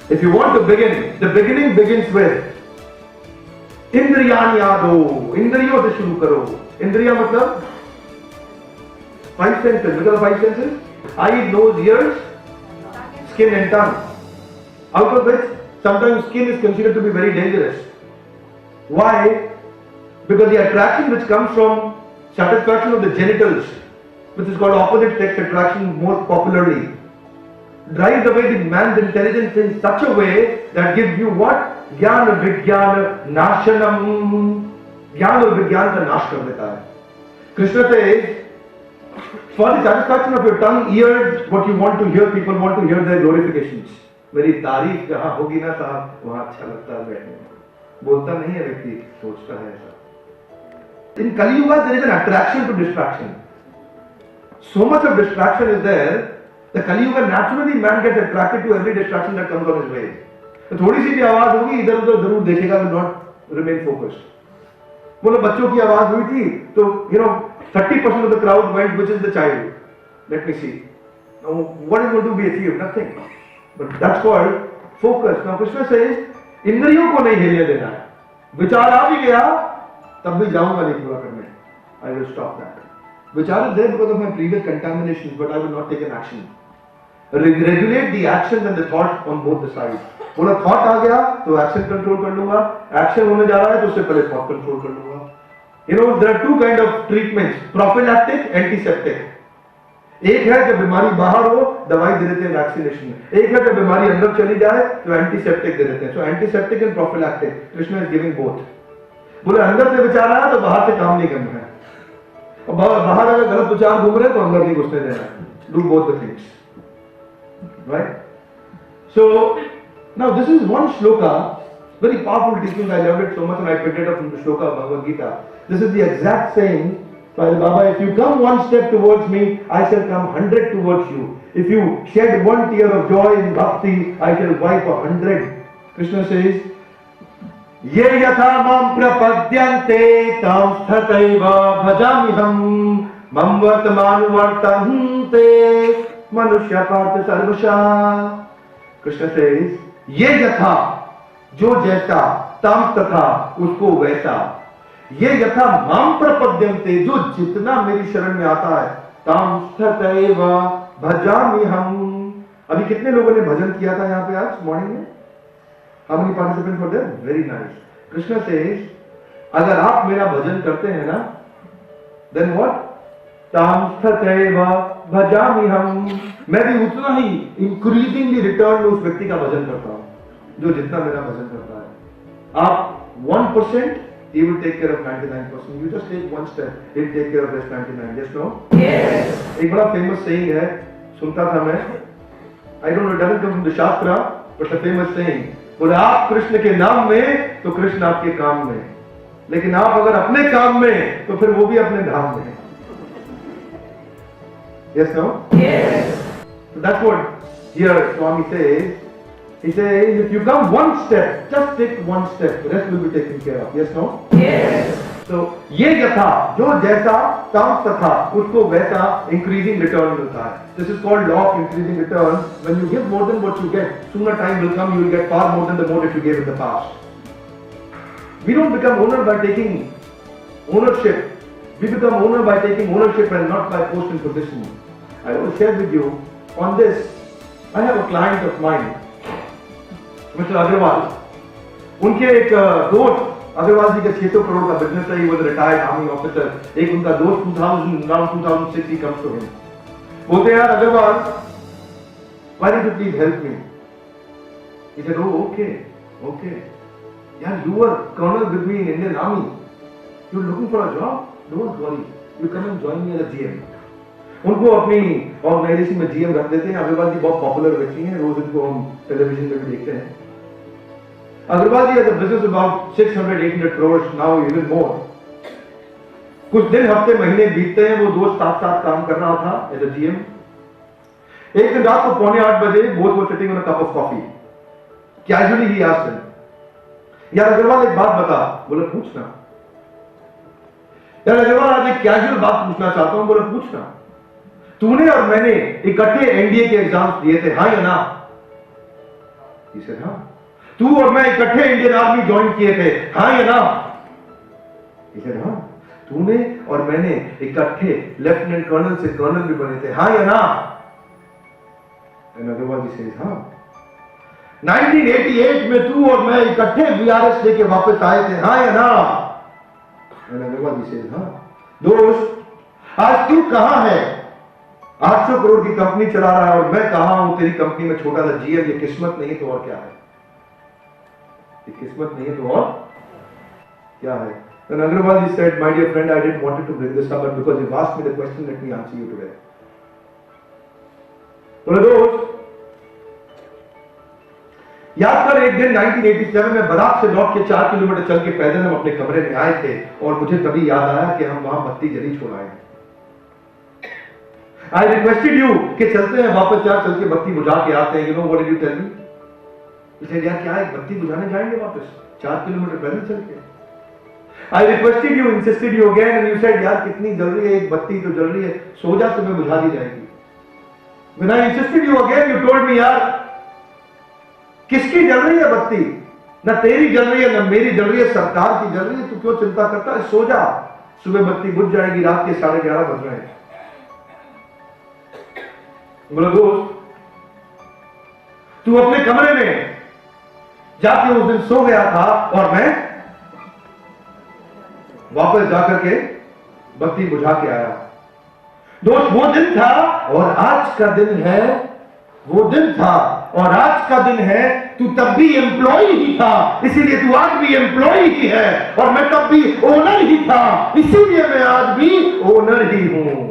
if you want to begin, the beginning begins with indriyanyahado. Indriyo se shuru karo. Indriya matlab five senses. What are the five senses? Eyes, nose, ears, skin and tongue. Out of which sometimes skin is considered to be very dangerous. Why? Because the attraction which comes from satisfaction of the genitals, which is called opposite sex attraction most popularly, drives away the man's intelligence in such a way that gives you what? Jnana Vijnana Nashanam. Jnana और विज्ञान का नाश कर देता है. Krishna says, for the satisfaction of your tongue, ears, what you want to hear, people want to hear their glorifications. मेरी तारीफ जहां होगी ना साहब वहां अच्छा लगता है बैठने में. बोलता नहीं है व्यक्ति, सोचता है ऐसा. In Kali Yuga there is an attraction to distraction. So much of distraction is there. The Kali Yuga naturally man gets attracted to every distraction that comes on his way. तो थोड़ी सी भी आवाज होगी इधर उधर जरूर देखेगा, will not remain focused. बोलो बच्चों की आवाज हुई थी तो 30% of the crowd went, which is the child? Let me see. Now what is going to be achieved? Nothing. But that's called focus. Now Krishna says, इंद्रियों को नहीं हिलने देना है. विचार आ भी गया तब भी जाऊंगा नहीं पूरा करने. I will stop that. विचार is there because of my previous contaminations, but I will not take an action. Regulate the actions and the thoughts on both the sides. बोला thought आ गया तो action control कर लूंगा. Action होने जा रहा है तो उससे पहले thought control कर लूंगा. There are two kind of treatments, prophylactic, antiseptic. एक है जब बीमारी बाहर हो दवाई दे देते हैं वैक्सीनेशन, एक है जब बीमारी अंदर चली जाए तो एंटीसेप्टिक दे देते हैं. So antiseptic and prophylactic, Krishna is giving both. बोले अंदर से विचार आया तो बाहर से काम नहीं करना है, और बाहर अगर गलत विचार घूम रहे तो अंदर नहीं घुसने देना है. Do both the things, right? So now this is one shloka, very powerful teaching. I loved it so much and I picked it up from the shloka of Bhagavad Gita. This is the exact saying by the Baba: if you come one step towards me, I shall come 100 towards you. If you shed one tear of joy in bhakti, I shall wipe 100. Krishna says, ये यथा मां प्रपद्यन्ते तं तथैव भजाम्यहम् मम वर्तमानुवर्तन्ते मनुष्य पार्थ सर्वशः। Krishna says, ये यथा, जो जैसा, तम तथा, उसको वैसा, ये यथा मां प्रपद्यन्ते, जो जितना मेरी शरण में आता है, तम तथैव भजाम्यहम्। अभी कितने लोगों ने भजन किया था यहाँ पे आज मॉर्निंग में? How many participants were there? Very nice. Krishna says, अगर आप मेरा भजन करते हैं ना, then what? ताम तथैव भजाम्यहम्। मैं भी उतना ही increasingly return में उस व्यक्ति का भजन करता हूँ, जो जितना मेरा भजन करता है। आप 1%, he will take care of 99%. You just take one step, he'll take care of rest 99. Yes, no? Yes. एक बड़ा famous saying है, सुनता था मैं. I don't know, it doesn't come from the Shastra, but the famous saying. और आप कृष्ण के नाम में तो कृष्ण आपके काम में, लेकिन आप अगर अपने काम में तो फिर वो भी अपने धाम में। Yes, no? Yes. So that's what here Swami says. He says, if you come one step, just take one step, the rest will be taken care of. Yes, no? Yes. So ये यथा, जो जैसा, तम तथा, उसको वैसा increasing return मिलता है। This is called law of increasing return. When you give more than what you get, sooner time will come, you will get far more than the more that you gave in the past. We don't become owner by taking ownership. We become owner by taking ownership and not by post and position. I will share with you on this. I have a client of mine, Mr. Agarwal. उनके एक दोस्त, अग्रवाल जी का 600 करोड़ का business है, he was a retired army officer. एक उनका दोस्त 2006 he comes to him. बोलते यार Agarwal, why don't you please help me? He said, oh okay. यार you were colonel with me in Indian Army. You're looking for a job? Don't worry. You come and join me as a GM. उनको अपनी organisation में GM रख देते हैं। अग्रवाल जी बहुत popular व्यक्ति हैं, रोज इनको हम टेलीविजन में भी देखते हैं। Agarwal ji has a business about 600-800 crores now, even more. कुछ दिन हफ्ते महीने बीतते हैं, वो दोस्त साथ काम कर रहा था as a GM. एक दिन रात को 7:45 बजे both were sitting on a cup of coffee. Casually he asked him, यार अग्रवाल एक बात बता। बोले पूछना। यार अग्रवाल आज एक कैजुअल बात पूछना चाहता हूं। बोले पूछना। तूने और मैंने इकट्ठे एनडीए के एग्जाम्स दिए थे, हाँ या ना? He said, हाँ। तू और मैं इकट्ठे इंडियन आर्मी ज्वाइन किए थे, हाँ या ना? He said, हाँ। तूने और मैंने इकट्ठे लेफ्टिनेंट कर्नल से कर्नल भी बने थे, हाँ या ना? And Agarwal ji says, हाँ। 1988 में तू और मैं इकट्ठे वीआरएस लेके वापस आए थे, हाँ या ना? And Agarwal ji says, हाँ। दोस्त, आज तू कहां है? 800 करोड़ की कंपनी चला रहा है और मैं कहां हूं तेरी कंपनी में छोटा सा जीएम। ये किस्मत नहीं है तो और क्या है? ये किस्मत नहीं है तो और क्या है? Then Agarwal ji said, my dear friend, I didn't want to bring this up, but because you've asked me the question, let me answer you today. बोले दोस्त, याद कर एक दिन 1987 में बारात से लौट के 4 किलोमीटर चल के पैदल हम अपने कमरे में आए थे और मुझे तभी याद आया कि हम वहां बत्ती जली छोड़ आए। I requested you कि चलते हैं वापस, यार चल के बत्ती बुझा के आते हैं। You know what did you tell me? इसे यार क्या एक बत्ती बुझाने जाएंगे वापस 4 किलोमीटर पैदल चल के? I requested you, insisted you again, and you said यार कितनी जल रही है, एक बत्ती तो जल रही है, सो जा, तुम्हें बुझा दी जाएगी। When I insisted you again, you told me यार किसकी जल रही है बत्ती? ना तेरी जल रही है ना मेरी जल रही है, सरकार की जल रही है, तू क्यों चिंता करता है? सो जा, सुबह बत्ती बुझ जाएगी, रात के 11:30 बज रहे हैं। बोला दोस्त, तू अपने कमरे में जाके उस दिन सो गया था और मैं वापस जाकर के बत्ती बुझा के आया। दोस्त, वो दिन था और आज का दिन है, वो दिन था और आज का दिन है। तू तब भी एम्प्लॉय ही था, इसीलिए तू आज भी एम्प्लॉय ही है, और मैं तब भी ओनर ही था, इसीलिए मैं आज भी ओनर ही हूं।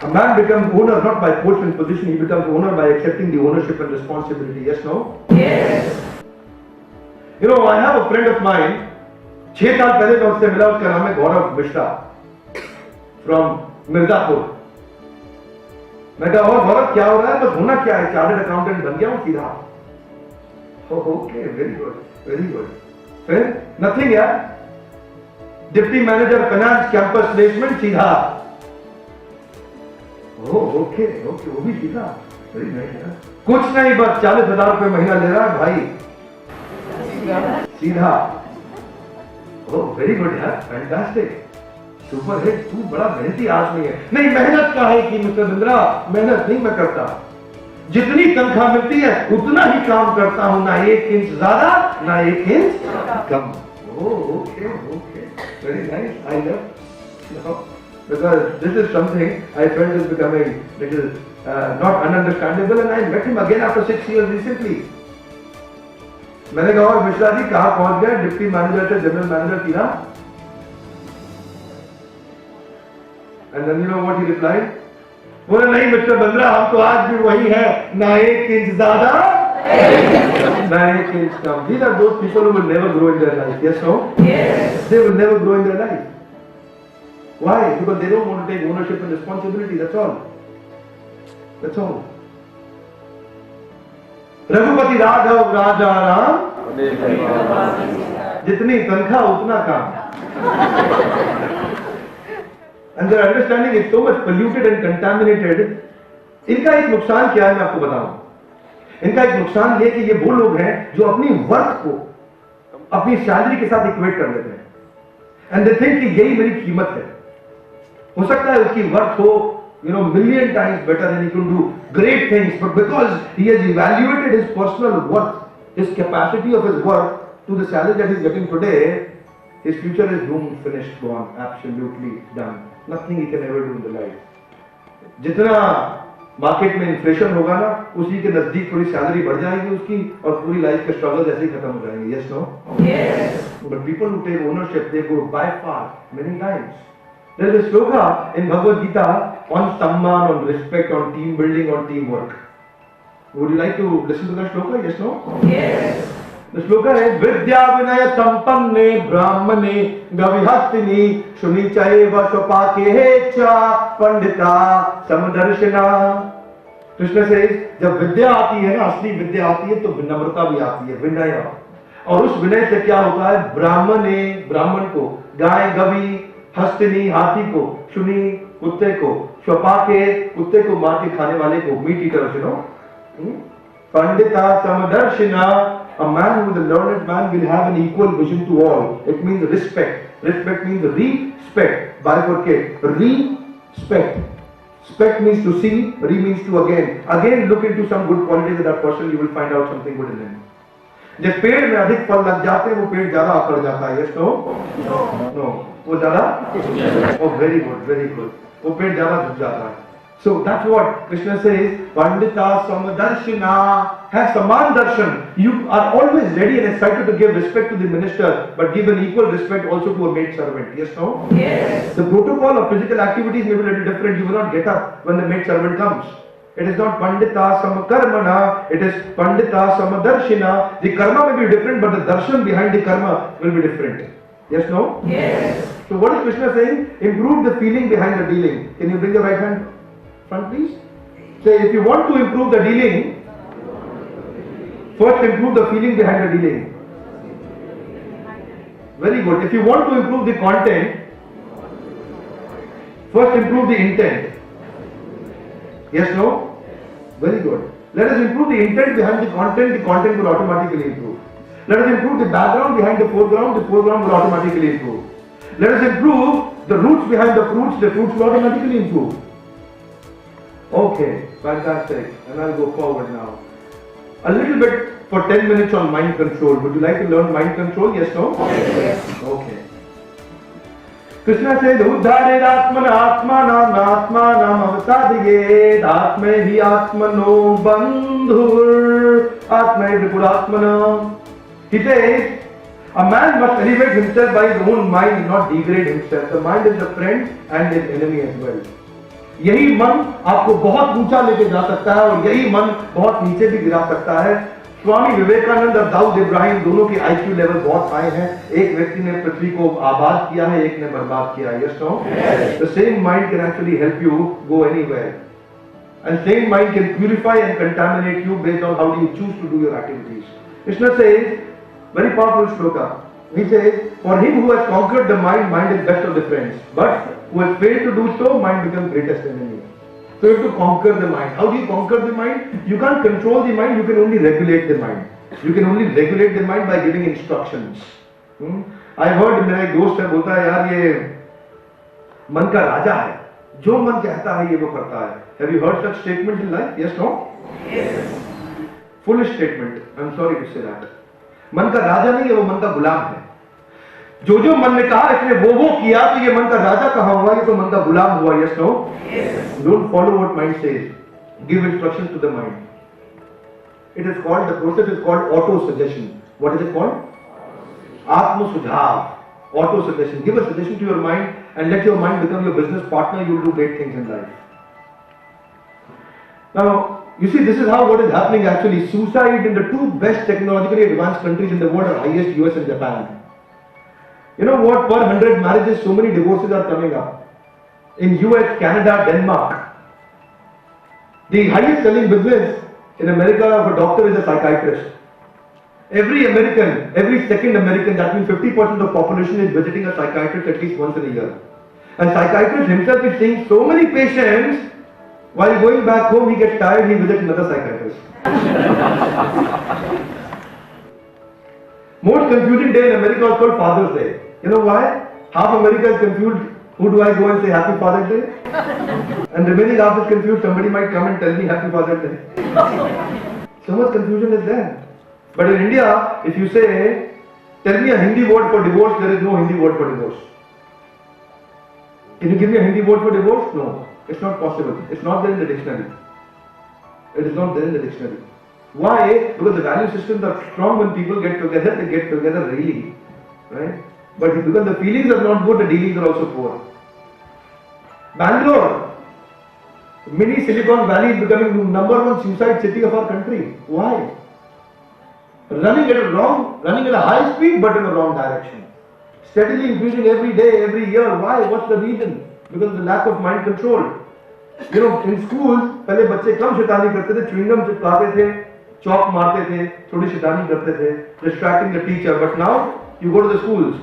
A man becomes owner not by post and position, he becomes owner by accepting the ownership and responsibility. Yes, no? Yes. You know, I have a friend of mine, 6 साल पहले मैं उससे मिला, उसका नाम है गौरव मिश्रा, from मिर्जापुर। मैं कहा और गौरव क्या हो रहा है? बस होना क्या है, चार्टर्ड अकाउंटेंट बन गया हूं सीधा। Okay, very good, very good. फिर nothing यार. Deputy manager finance campus placement सीधा. ओके ओके, वो भी सीधा. वेरी नाइस यार. कुछ नहीं, बस 40,000 रुपए महीना ले रहा है भाई. सीधा. ओह वेरी गुड यार, फैंटास्टिक, सुपर हिट. तू बड़ा मेहनती आदमी है. नहीं, मेहनत का है कि मिस्टर बिंद्रा, मेहनत नहीं मैं करता. जितनी तनख्वाह मिलती है उतना ही काम करता हूं, ना 1 इंच ज्यादा ना 1 inch come. Okay okay, very nice. I love, because this is something I felt is becoming little not ununderstandable, and I met him again after 6 years recently. मैंने कहा, और मिश्रा जी कहाँ पहुंच गए, डिप्टी मैनेजर से जनरल मैनेजर सीधा. And then you know what he replied? बोले नहीं मिस्टर बिंद्रा, हम तो आज भी वही है, ना 1 इंच ज्यादा ना 1 inch come. These are those people who will never grow in their life. Yes, no? Yes. They will never grow in their life. Why? Because they don't want to take ownership and responsibility. That's all. That's all. Raghupati Raghava Raja Ram, जितनी तनख्वाह उतना काम. And their understanding is so much polluted and contaminated. इनका एक नुकसान क्या है मैं आपको बताऊं. इनका एक नुकसान ये कि ये वो लोग हैं जो अपनी वर्थ को अपनी सैलरी के साथ इक्वेट कर लेते हैं. एंड दे थिंक कि यही मेरी कीमत है. हो सकता है उसकी वर्थ हो million times better, and he can do great things, but because he has evaluated his personal worth, his capacity of his work to the salary that he is getting today, his future is doomed, finished, gone, absolutely done. Nothing he can ever do in the life. जितना market में inflation होगा ना, उसी के नजदीक थोड़ी salary बढ़ जाएगी उसकी, और पूरी लाइफ के स्ट्रगल जैसे ही खत्म हो जाएंगे. Yes no? Yes. But people who take ownership, they go by far many times. There is a shloka in Bhagavad Gita on Samman, on respect, on team building, on teamwork. Would you like to listen to that shloka? Yes, no? Yes. The shloka is Vidya Vinaya Sampanne Brahmane Gavihastini Shunichaiva Swapakehecha Pandita Samadarshana. Krishna says, जब विद्या आती है ना, असली विद्या आती है, तो विनम्रता भी आती है, विनय. और उस विनय से क्या होता है? ब्राह्मण को, गाय गवी, हस्तिनी हाथी को, शुनी कुत्ते को, श्वपाके कुत्ते को मार के खाने वाले को, meat eater, you know. Pandita Samadarshina, a man who is a learned man will have an equal vision to all. It means respect. Respect means respect. Bifurcate. Respect. Spect means to see. Re means to again. Again look into some good qualities of that person. You will find out something good in him. जब पेड़ में अधिक फल लग जाते हैं, वो पेड़ ज्यादा आकर जाता है. Yes no? नो. वो ज्यादा? Oh very good, very good. वो पेड़ ज्यादा झुक जाता है. So that's what Krishna says. Pandita Samadarshina, have Saman Darshan. You are always ready and excited to give respect to the minister, but give an equal respect also to a maid servant. Yes, no? Yes. The protocol of physical activities may be a little different. You will not get up when the maid servant comes. It is not Pandita Samakarmana, it is Pandita Samadarshina. The karma may be different, but the darshan behind the karma will be different. Yes, no? Yes. So what is Krishna saying? Improve the feeling behind the dealing. Can you bring your right hand front, please? Say, if you want to improve the dealing, first improve the feeling behind the dealing. Very good. If you want to improve the content, first improve the intent. Yes, no? Very good. Let us improve the intent behind the content will automatically improve. Let us improve the background behind the foreground will automatically improve. Let us improve the roots behind the fruits will automatically improve. Okay, fantastic. And I'll go forward now. A little bit for 10 minutes on mind control. Would you like to learn mind control? Yes, no? Yes. Okay. Krishna says, Uddhare Atmana Atmanam Avsadhye Atme hi Atmano Bandhur Atme Vipuratmana. He says, a man must elevate himself by his own mind, not degrade himself. The mind is a friend and his enemy as well. यही मन आपको बहुत ऊंचा लेके जा सकता है और यही मन बहुत नीचे भी गिरा सकता है. स्वामी विवेकानंद और दाऊद इब्राहिम दोनों के IQ लेवल बहुत हाई हैं. एक व्यक्ति ने पृथ्वी को आबाद किया है, एक ने बर्बाद किया है. Yes no? The same mind can actually help you go anywhere, and same mind can purify and contaminate you based on how you choose to do your activities. Krishna says, very powerful shloka. He says, for him who has conquered the mind, mind is best of the friends. But who has failed to do so, mind becomes greatest enemy. So you have to conquer the mind. How do you conquer the mind? You can't control the mind, you can only regulate the mind. You can only regulate the mind by giving instructions. I heard, मेरा एक दोस्त है बोलता है यार ये मन का राजा है, जो मन कहता है ये वो करता है. Have you heard such statement in life? Yes, no? Yes. Foolish statement. I'm sorry to say that. मन का राजा नहीं है, वो मन का गुलाम है. जो जो मन ने कहा इसने वो किया, तो ये मन का राजा कहाँ हुआ, ये तो मन का गुलाम हुआ. Yes, no? Yes. Don't follow what mind says. Give instructions to the mind. It is called, the process is called auto-suggestion. What is it called? Atma-sujhav. Auto-suggestion. Give a suggestion to your mind and let your mind become your business partner. You will do great things in life. Now, you see, this is how what is happening actually. Suicide in the two best technologically advanced countries in the world are highest, US and Japan. You know what? Per 100 marriages, so many divorces are coming up. In US, Canada, Denmark. The highest selling business in America of a doctor is a psychiatrist. Every American, every second American, that means 50% of the population is visiting a psychiatrist at least once in a year. And psychiatrist himself is seeing so many patients, while going back home he gets tired, he visits another psychiatrist. Most confusing day in America is called Father's Day. You know why? Half America is confused. Who do I go and say Happy Father's Day? And remaining half is confused. Somebody might come and tell me Happy Father's Day. So much confusion is there. But in India, if you say, tell me a Hindi word for divorce, there is no Hindi word for divorce. Can you give me a Hindi word for divorce? No. It's not possible. It's not there in the dictionary. It is not there in the dictionary. Why? Because the value systems are strong when people get together, they get together really. Right? But because the feelings are not good, the dealings are also poor. Bangalore, mini Silicon Valley is becoming the #1 suicide city of our country. Why? Running at a high speed but in the wrong direction. Steadily increasing every day, every year. Why? What's the reason? Because of the lack of mind control. You know, in schools, पहले बच्चे कम शैतानी करते थे, chewing gum चिपकाते थे, चौक मारते थे, थोड़ी शैतानी करते थे, distracting the teacher. But now, you go to the schools.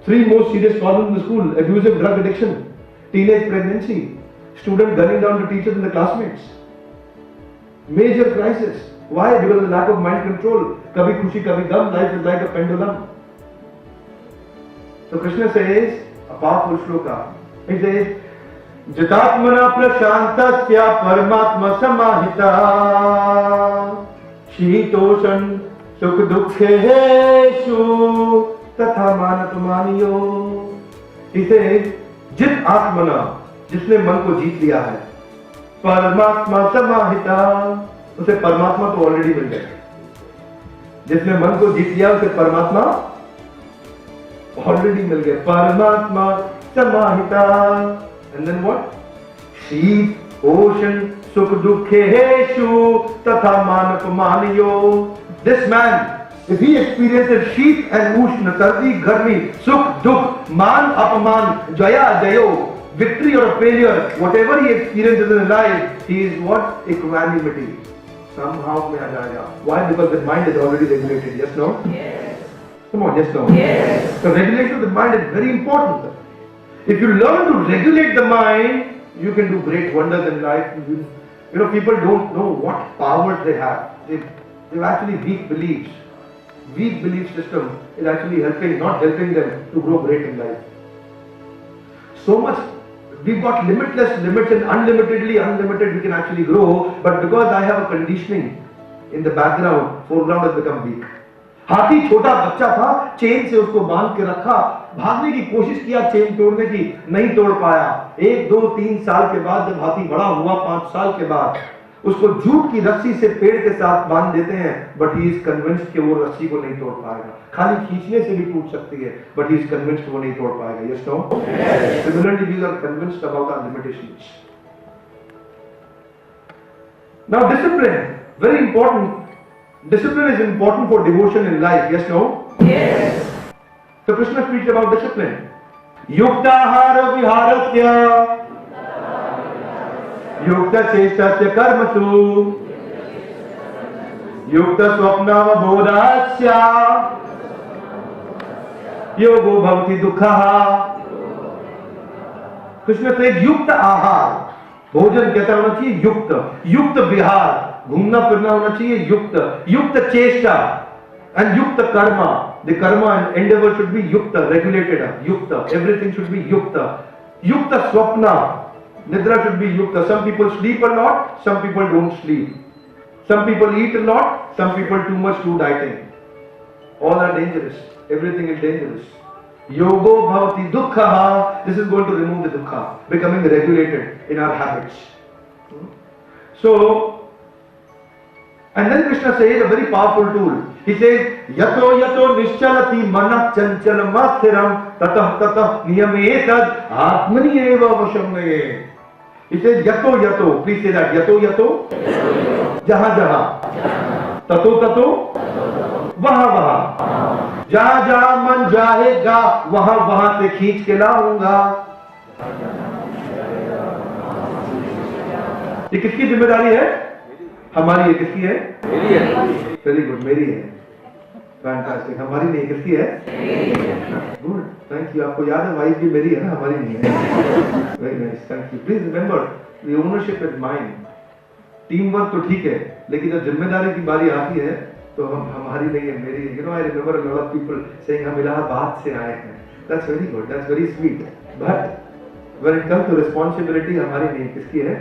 3 most serious problems in the school: abusive drug addiction, teenage pregnancy, student gunning down the teachers and the classmates. Major crisis. Why? Because of the lack of mind control. Kabhi khushi, kabhi gum. Life is like a pendulum. So Krishna says, a powerful shloka. He says, Jitatmana prashantasya paramatma samahita shitoshan sukh dukkheshu tatha manatmaniyo. He says, Jit atmana, जिसने मन को जीत लिया है, परमात्मा समाहिता, उसे परमात्मा तो already मिल गया. जिसने मन को जीत लिया उसे परमात्मा ऑलरेडी मिल गया. परमात्मा समाहिता. And then what? शीत, ओशन, सुख दुखेषु तथा मानपमानियो. This man, if he experiences शीत and उष्ण, सर्दी गर्मी, सुख दुख, मान अपमान, जया जयो, victory or a failure, whatever he experiences in his life, he is what? Equanimity. Somehow mein aa jayega. Why? Because the mind is already regulated. Yes, no? Yes. Come on, yes, no? Yes. So regulation of the mind is very important. If you learn to regulate the mind, you can do great wonders in life. You know, people don't know what powers they have. They've actually weak beliefs. Weak belief system is actually not helping them to grow great in life. So much. We've got limitless limits and unlimited we can actually grow, but because I have a conditioning in the background, foreground has become weak. हाथी छोटा बच्चा था, chain से उसको बांध के रखा, भागने की कोशिश किया चेन तोड़ने की, नहीं तोड़ पाया. 1, 2, 3 साल के बाद जब हाथी बड़ा हुआ, 5 साल के बाद, उसको जूट की रस्सी से पेड़ के साथ बांध देते हैं, बट ही इज कन्विंस्ड कि वो रस्सी को नहीं तोड़ पाएगा. खाली खींचने से भी टूट सकती है, बट ही इज कन्विंस्ड वो नहीं तोड़ पाएगा. Yes, no? Similarly we are convinced about our limitations. Now discipline, very important. Discipline is important for devotion in life. Yes, no? Yes. So Krishna speaks about discipline. Yuktahara viharasya yukta chestasya karmasu युक्त स्वप्नवबोधस्य योगो भवति दुःखः। कृष्ण से युक्त आहार, भोजन कैसा होना चाहिए? युक्त। युक्त विहार, घूमना फिरना होना चाहिए युक्त। युक्त चेष्टा एंड युक्त कर्म, द कर्म एंड एंडेवर शुड बी युक्त, रेगुलेटेड, युक्त, एवरीथिंग शुड बी युक्त। युक्त स्वप्न, निद्रा शुड बी युक्त। Some people sleep a lot, some people don't sleep, some people eat a lot, some people too much do dieting. All are dangerous, everything is dangerous. Yogo bhavati dukkha. This is going to remove the dukkha, becoming regulated in our habits. So, and then Krishna says a very powerful tool. He says, yato yato nischalati manah chanchalam mathiram tatah tatah niyametad atmani eva vashamnaye. He says, yato yato. Please say that. Yato yato. Jaha jaha. Tato tato. वहां वहां, जहां जहां मन जाएगा वहां वहां से खींच के लाऊंगा। ये किसकी जिम्मेदारी है? हमारी है। किसकी है? मेरी है। वेरी गुड, मेरी है। फैंटास्टिक। हमारी नहीं, किसकी है? Good, thank you. आपको याद है वाइफ भी मेरी है ना, हमारी नहीं है। Very nice, thank you. Please remember the ownership is mine. Team work तो ठीक है, लेकिन जब जिम्मेदारी की बारी आती है तो हमारी नहीं है, मेरी। You know, I remember a lot of people saying हम इलाहाबाद से आए हैं। That's very good, that's very sweet, but when it comes to responsibility हमारी नहीं, किसकी है?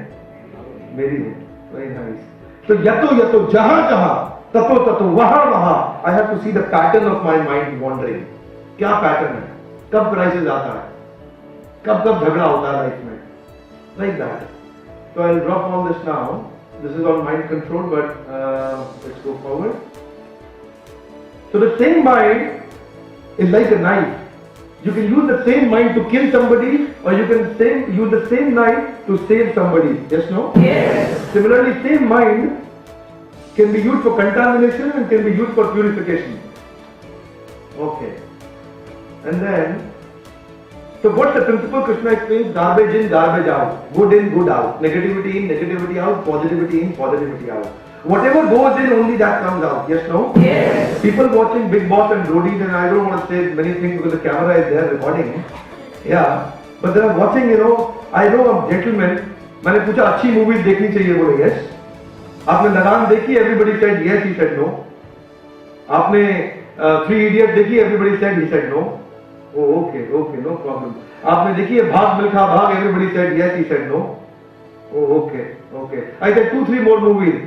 मेरी है। Very nice. तो यतो यतो, जहां जहां, ततो ततो, वहां वहां, I have to see the pattern of my mind wandering. क्या पैटर्न है? कब क्राइसिस आता है, कब कब झगड़ा होता है लाइफ में, like that. So I'll drop all this now. This is all mind control, but let's go forward. So the same mind is like a knife. You can use the same mind to kill somebody, or you can use the same knife to save somebody. Yes, no? Yes. Similarly, same mind can be used for contamination and can be used for purification. Okay. And then, so what's the principle Krishna explains? Garbage in, garbage out. Good in, good out. Negativity in, negativity out. Positivity in, positivity out. Whatever goes in, only that comes out. Yes, no? Yes. People watching Big Boss and Roadies, and I don't want to say many things because the camera is there recording. Yeah. But they are watching, you know, I know a gentleman, मैंने पूछा अच्छी movies देखनी चाहिए, बोले yes. आपने लगान देखी? Everybody said yes, he said no. आपने Three Idiots देखी? Everybody said, he said no. Oh, okay, okay, no problem. आपने देखी है भाग मिल्खा भाग? Everybody said yes, he said no. Oh, okay, okay. I said 2-3 more movies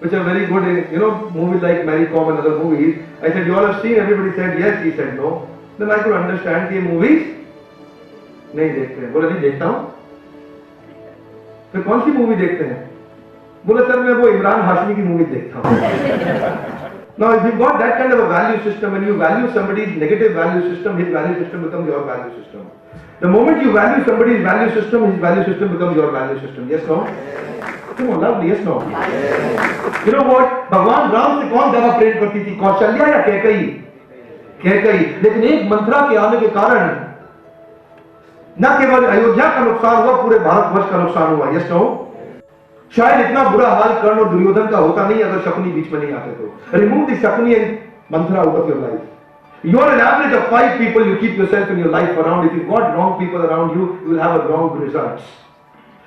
which are very good, you know, movies like Mary Kom and other movies. I said, you all have seen? Everybody said yes, he said no. Then I could understand कि ये movies नहीं देखते हैं। बोला नहीं देखता हूँ। फिर कौन सी मूवी देखते हैं? बोला सर मैं वो इमरान हाशमी की मूवी देखता हूँ। Now, if you've got that kind of a value system, and you value somebody's negative value system, his value system becomes your value system. The moment you value somebody's value system, his value system becomes your value system. Yes, no? Come on, lovely. Yes, no? You know what? भगवान राम से कौन ज्यादा प्रेम करती थी, कौशल्या या कैकेयी? कैकेयी। लेकिन एक मंथरा के आने के कारण न केवल अयोध्या का नुकसान हुआ, पूरे भारतवर्ष का नुकसान हुआ। Yes, no? शायद इतना बुरा हाल कर्ण और दुर्योधन का होता नहीं अगर शकुनी बीच में नहीं आते तो। Remove the Shakuni and Manthara out of your life. You are an average of 5 people you keep yourself in your life around. If you've got wrong people around you, you will have a wrong results.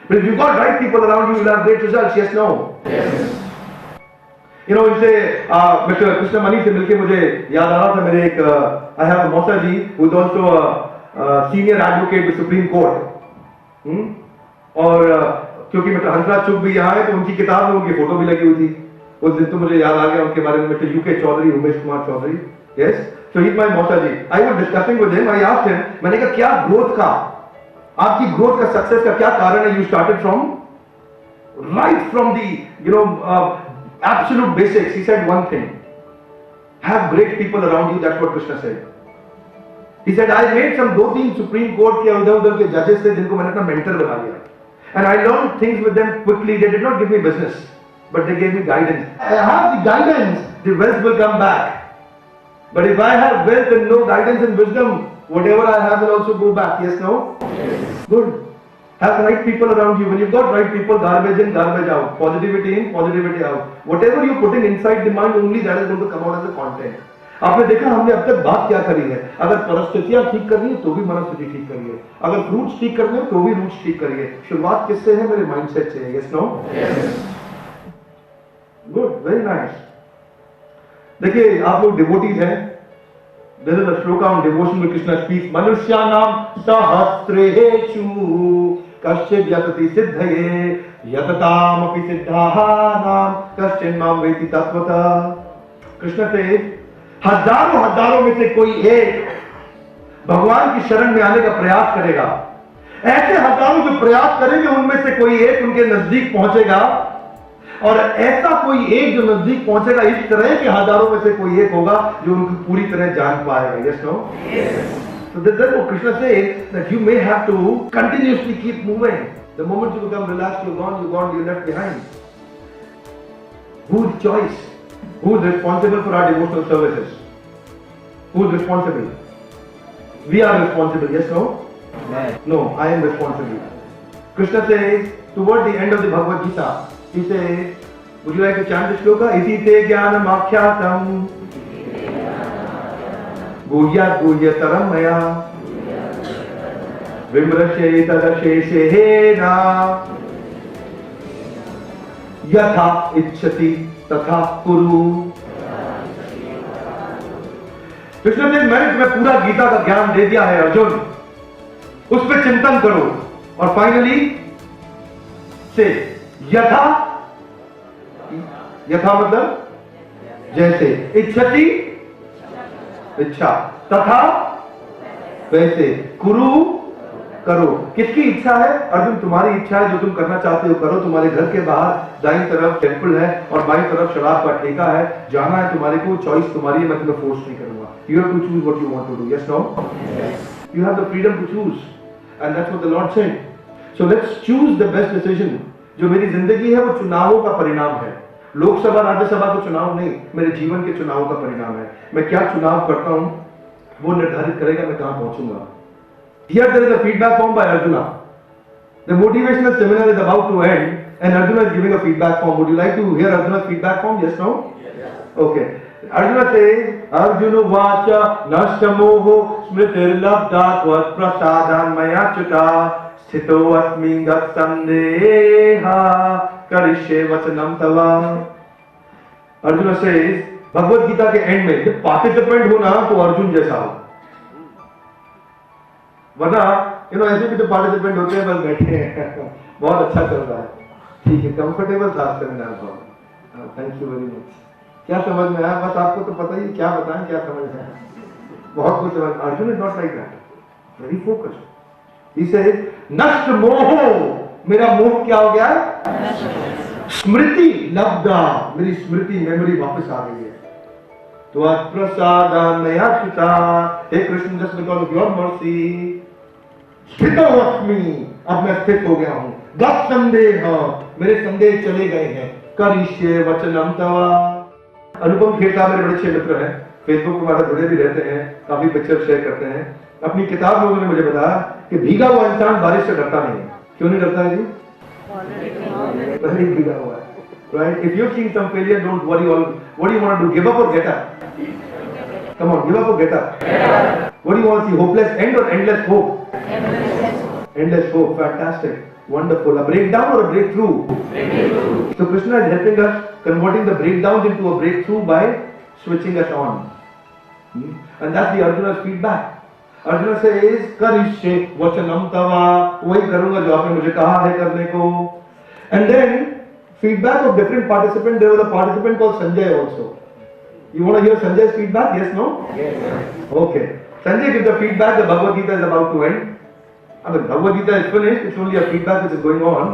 But if you've got right people around you, you will have great results. Yes, no? Yes. You know, इनसे Mr. Krishna Mani से मिलके मुझे याद आ रहा था मेरे एक I have a Mausa ji who is also a senior advocate with Supreme Court. और क्योंकि मिस्टर हंसराज चुप भी यहाँ है तो उनकी किताब में उनकी फोटो भी लगी हुई थी. उस दिन तो मुझे याद आ गया उनके बारे में. Mister UK Chaudhary, Umesh Kumar Chaudhary. Yes, so he's my Mausa ji. I was discussing with him. I asked him, मैंने कहा क्या ग्रोथ का, आपकी ग्रोथ का, सक्सेस का क्या कारण है? You started from right from the absolute basics. He said one thing: have great people around you. That's what Krishna said. He said I made some 2-3 Supreme Court के उधर के judges थे जिनको मैंने अपना mentor बना लिया. And I learned things with them quickly. They did not give me business, but they gave me guidance. I have the guidance, the wealth will come back. But if I have wealth and no guidance and wisdom, whatever I have will also go back. Yes, no? Yes. Good. Have right people around you. When you've got right people, garbage in, garbage out. Positivity in, positivity out. Whatever you're putting inside the mind, only that is going to come out as a content. आपने देखा हमने अब तक बात क्या करी है? अगर परिस्थितियां ठीक करनी है तो भी मनस्थिति ठीक करिए, अगर रूट्स ठीक करने हैं तो भी रूट्स ठीक करिए. शुरुआत किससे है? मेरे माइंडसेट से. Yes no? Good, very nice. देखिए आप लोग डिवोटीज हैं. There is a shloka on devotion where Krishna speaks, Manusyanam sahasrechu kaschid yatati siddhaye yatatam api siddhanam kaschid mam veti tatvata. Krishna says, हजारों में से कोई एक भगवान की शरण में आने का प्रयास करेगा. ऐसे हजारों जो प्रयास करेंगे उनमें से कोई एक उनके नजदीक पहुंचेगा, और ऐसा कोई एक जो नजदीक पहुंचेगा इस तरह के हजारों में से कोई एक होगा जो उनको पूरी तरह जान पाएगा. Yes no? So that's what Krishna says, that you may have to continuously keep moving. The moment you become relaxed, you're gone, you're left behind. Whose choice? Who is responsible for our devotional services? Who is responsible? We are responsible. Yes, no? No, I am responsible. Krishna says toward the end of the Bhagavad Gita, he says, would you like to chant this shloka? Iti te jnanam akhyatam guhyat guhyataram maya vimrashe tadasheshena yatha ichchati तथा कुरु. कृष्ण ने मैंने तुम्हें पूरा गीता का ज्ञान दे दिया है अर्जुन, उस पर चिंतन करो. और फाइनली से यथा, यथा मतलब जैसे, इच्छति इच्छा, तथा वैसे, कुरु करो. किसकी इच्छा है? अर्जुन तुम्हारी इच्छा है, जो तुम करना चाहते हो करो. तुम्हारे घर के बाहर दाईं तरफ टेंपल है और बाईं तरफ शराब का ठेका है. जाना है तुम्हारे को, चॉइस तुम्हारी है, मैं तुम्हें फोर्स नहीं करूंगा. You have to choose what you want to do. Yes no? You have the freedom to choose, and that's what the lord said. So let's choose the best decision. जो मेरी जिंदगी है वो चुनावों का परिणाम है. लोकसभा राज्यसभा का चुनाव नहीं, मेरे जीवन के चुनाव का परिणाम है. मैं क्या चुनाव करता हूं वो निर्धारित करेगा मैं कहां पहुंचूंगा. Here there is a feedback form by Arjuna. The motivational seminar is about to end and Arjuna is giving a feedback form. Would you like to hear Arjuna's feedback form? Yes, no? Yes. Okay. Arjuna says, Arjuna vacha nashtamoho smritir labdha tvat prasadan maya chuta sthito asmin gat sandeha karishye vachanam tava. Arjuna says, Bhagavad Gita के and में जब participant हो ना तो अर्जुन जैसा हो, वरना ऐसे भी तो पार्टिसिपेंट होते हैं बस बैठे हैं. बहुत अच्छा चल रहा है, ठीक है, कंफर्टेबल था सेमिनार बहुत. Thank you very much. क्या समझ में आया? बस आपको तो पता ही, क्या बताएं क्या समझ में आया. बहुत कुछ समझ. Arjun is not like that, very focused. He said नष्ट मोह, मेरा मोह क्या हो गया है? स्मृति लब्धा, मेरी स्मृति मेमोरी वापस आ गई है. तो प्रसादान्मया चिता, हे Krishna just because of your mercy स्थितोऽस्मि, अब मैं स्थित हो गया हूं. गत संदेह, मेरे संदेह चले गए हैं. करिष्ये वचनम तवा. अनुपम खेर साहब मेरे बड़े अच्छे मित्र हैं, फेसबुक पर हमारे जुड़े भी रहते हैं, काफी पिक्चर शेयर करते हैं. अपनी किताब में उन्होंने मुझे बताया कि भीगा हुआ इंसान बारिश से डरता नहीं है. क्यों नहीं डरता है जी? पहले ही भीगा हुआ है. Right? If you've seen some failure, don't worry. What do you want to do? Give up or get up? Come on, give up or get up? What do you want to see? Hopeless end or endless hope? Endless hope. Fantastic. Wonderful. A breakdown or a breakthrough? Breakthrough. So Krishna is helping us, converting the breakdowns into a breakthrough by switching us on. And that's the Arjuna's feedback. Arjuna says, Karishye vachanam tava. वही करूंगा जो आपने मुझे कहा है करने को. And then feedback of different participants. There was a participant called Sanjay also. You want to hear Sanjay's feedback? Yes, no? Yes. Okay. Sanjay gives the feedback. The Bhagavad Gita is about to end. I mean, Bhagavad Gita is finished. It's only a feedback which is going on.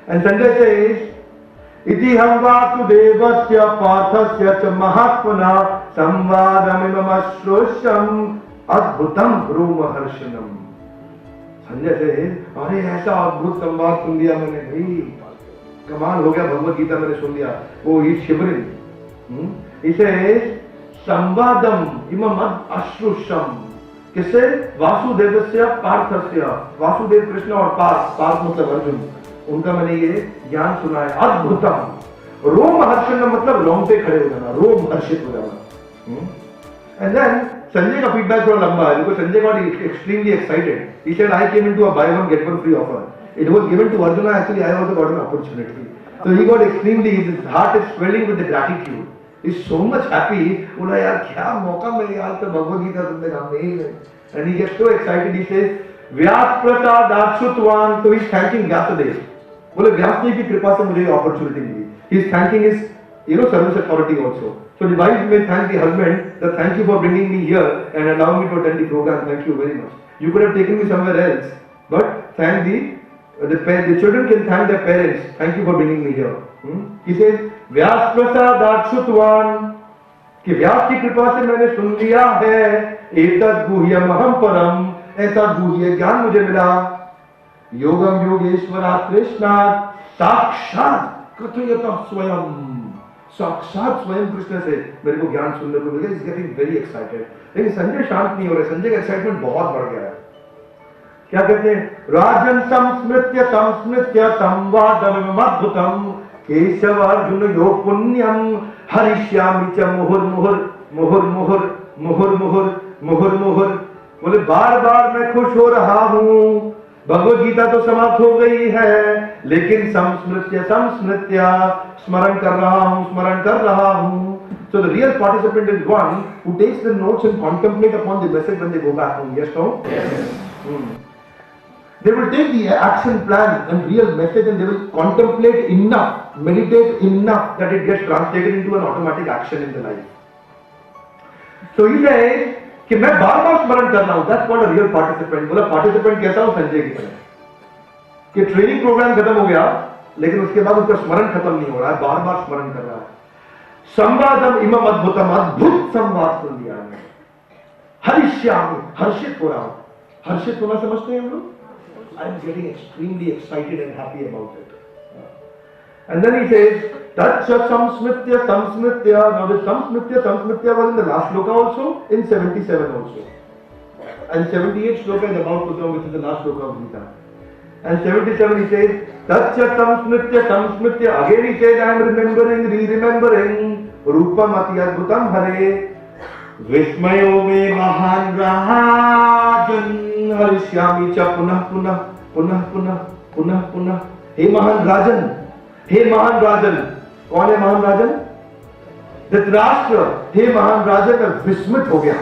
And Sanjay says, Iti ham vasudevasya parthasya cha mahatmana samvadamimam ashrosham adbhutam brahmaharshanam. Sanjay says, अरे ऐसा अद्भुत संवाद सुन लिया मैंने भाई, कमाल हो गया. भगवत गीता मैंने सुन लिया. वो ही शिवरिंग. इसे संवादम इमम अश्रुषम, किससे? वासुदेवस्य पार्थस्य, वासुदेव कृष्ण और पार्थ मतलब अर्जुन, उनका मैंने ये ज्ञान सुना है। अद्भुतम, रोम हर्षण मतलब रोंगटे खड़े हो जाना, रोम हर्षित हो जाना। एंड देन संजय का फीडबैक थोड़ा लंबा है, because Sanjay got extremely excited. He said I came into a by one get one free offer. It was given to Arjuna, actually I also got an opportunity. So he got extremely, his heart is swelling with the gratitude. He's so much happy. बोला यार क्या मौका मिले, आज तो भगवद गीता सुनने का mail है. And he gets so excited, he says, Vyas Prasad श्रुतवान, so he's thanking Vyasadeva. बोले व्यास जी की कृपा से मुझे opportunity milli. He's thanking his, service authority also. So the wife may thank the husband that thank you for bringing me here and allowing me to attend the program. Thank you very much. You could have taken me somewhere else, but thank the children can thank their parents. Thank you for bringing me here. He says, व्यास प्रसाद श्रुतवान, कि व्यास की कृपा से मैंने सुन लिया है, एतद् गुह्यम् अहम् परम, ऐसा गुह्य ज्ञान मुझे मिला, योगम योगेश्वरात् कृष्णात् साक्षात् कथयतः स्वयं, साक्षात स्वयं कृष्ण से मेरे को ज्ञान सुनने को मिला. Is getting very excited. लेकिन संजय शांत नहीं हो रहे. संजय का एक्साइटमेंट बहुत बढ़ गया है. क्या कहते हैं? राजन संस्मृत्य संवादमद्भुतम केशव अर्जुन योग पुण्यम हरिष्यामि च मुहुर्मुहुर् मुहुर्मुहुर् मुहुर्मुहुर् मुहुर्मुहुर्. बोले बार बार मैं खुश हो रहा हूं. भगवद गीता तो समाप्त हो गई है, लेकिन संस्मृत्य स्मरण कर रहा हूं. So the real participant is one who takes the notes and contemplate upon the message when they go back home. Yes, no? Yes. They will take the action plan and real message and they will contemplate enough, meditate enough that it gets translated into an automatic action in the life. So he says कि मैं बार-बार स्मरण कर रहा हूं. That's what a real participant. बोला participant कैसा हो? संजय की तरह कि ट्रेनिंग प्रोग्राम खत्म हो गया, लेकिन उसके बाद उसका स्मरण खत्म नहीं हो रहा है, बार-बार स्मरण कर रहा है. संवादम इमम अद्भुतम, अद्भुत संवाद सुन लिया है. हरिष्यामि, हर्षित हो रहा हूं. हर्षित होना समझते हैं हम लोग? I am getting extremely excited and happy about it. And then he says, Tacha samsmritya. Now the samsmritya was in the last shloka also, in 77 also. And 78 shloka is about to come, which is the last shloka of Gita. And 77 he says, Tacha samsmritya. Again he says, I am remembering, re-remembering, Rupam ati adbhutam hare, Vishmayo me mahan rajan, Harishyami cha punah. Hey mahan rajan. हे महान राजन. कौन है महान राजन? धृतराष्ट्र. हे महान राजन, मैं विस्मित हो गया.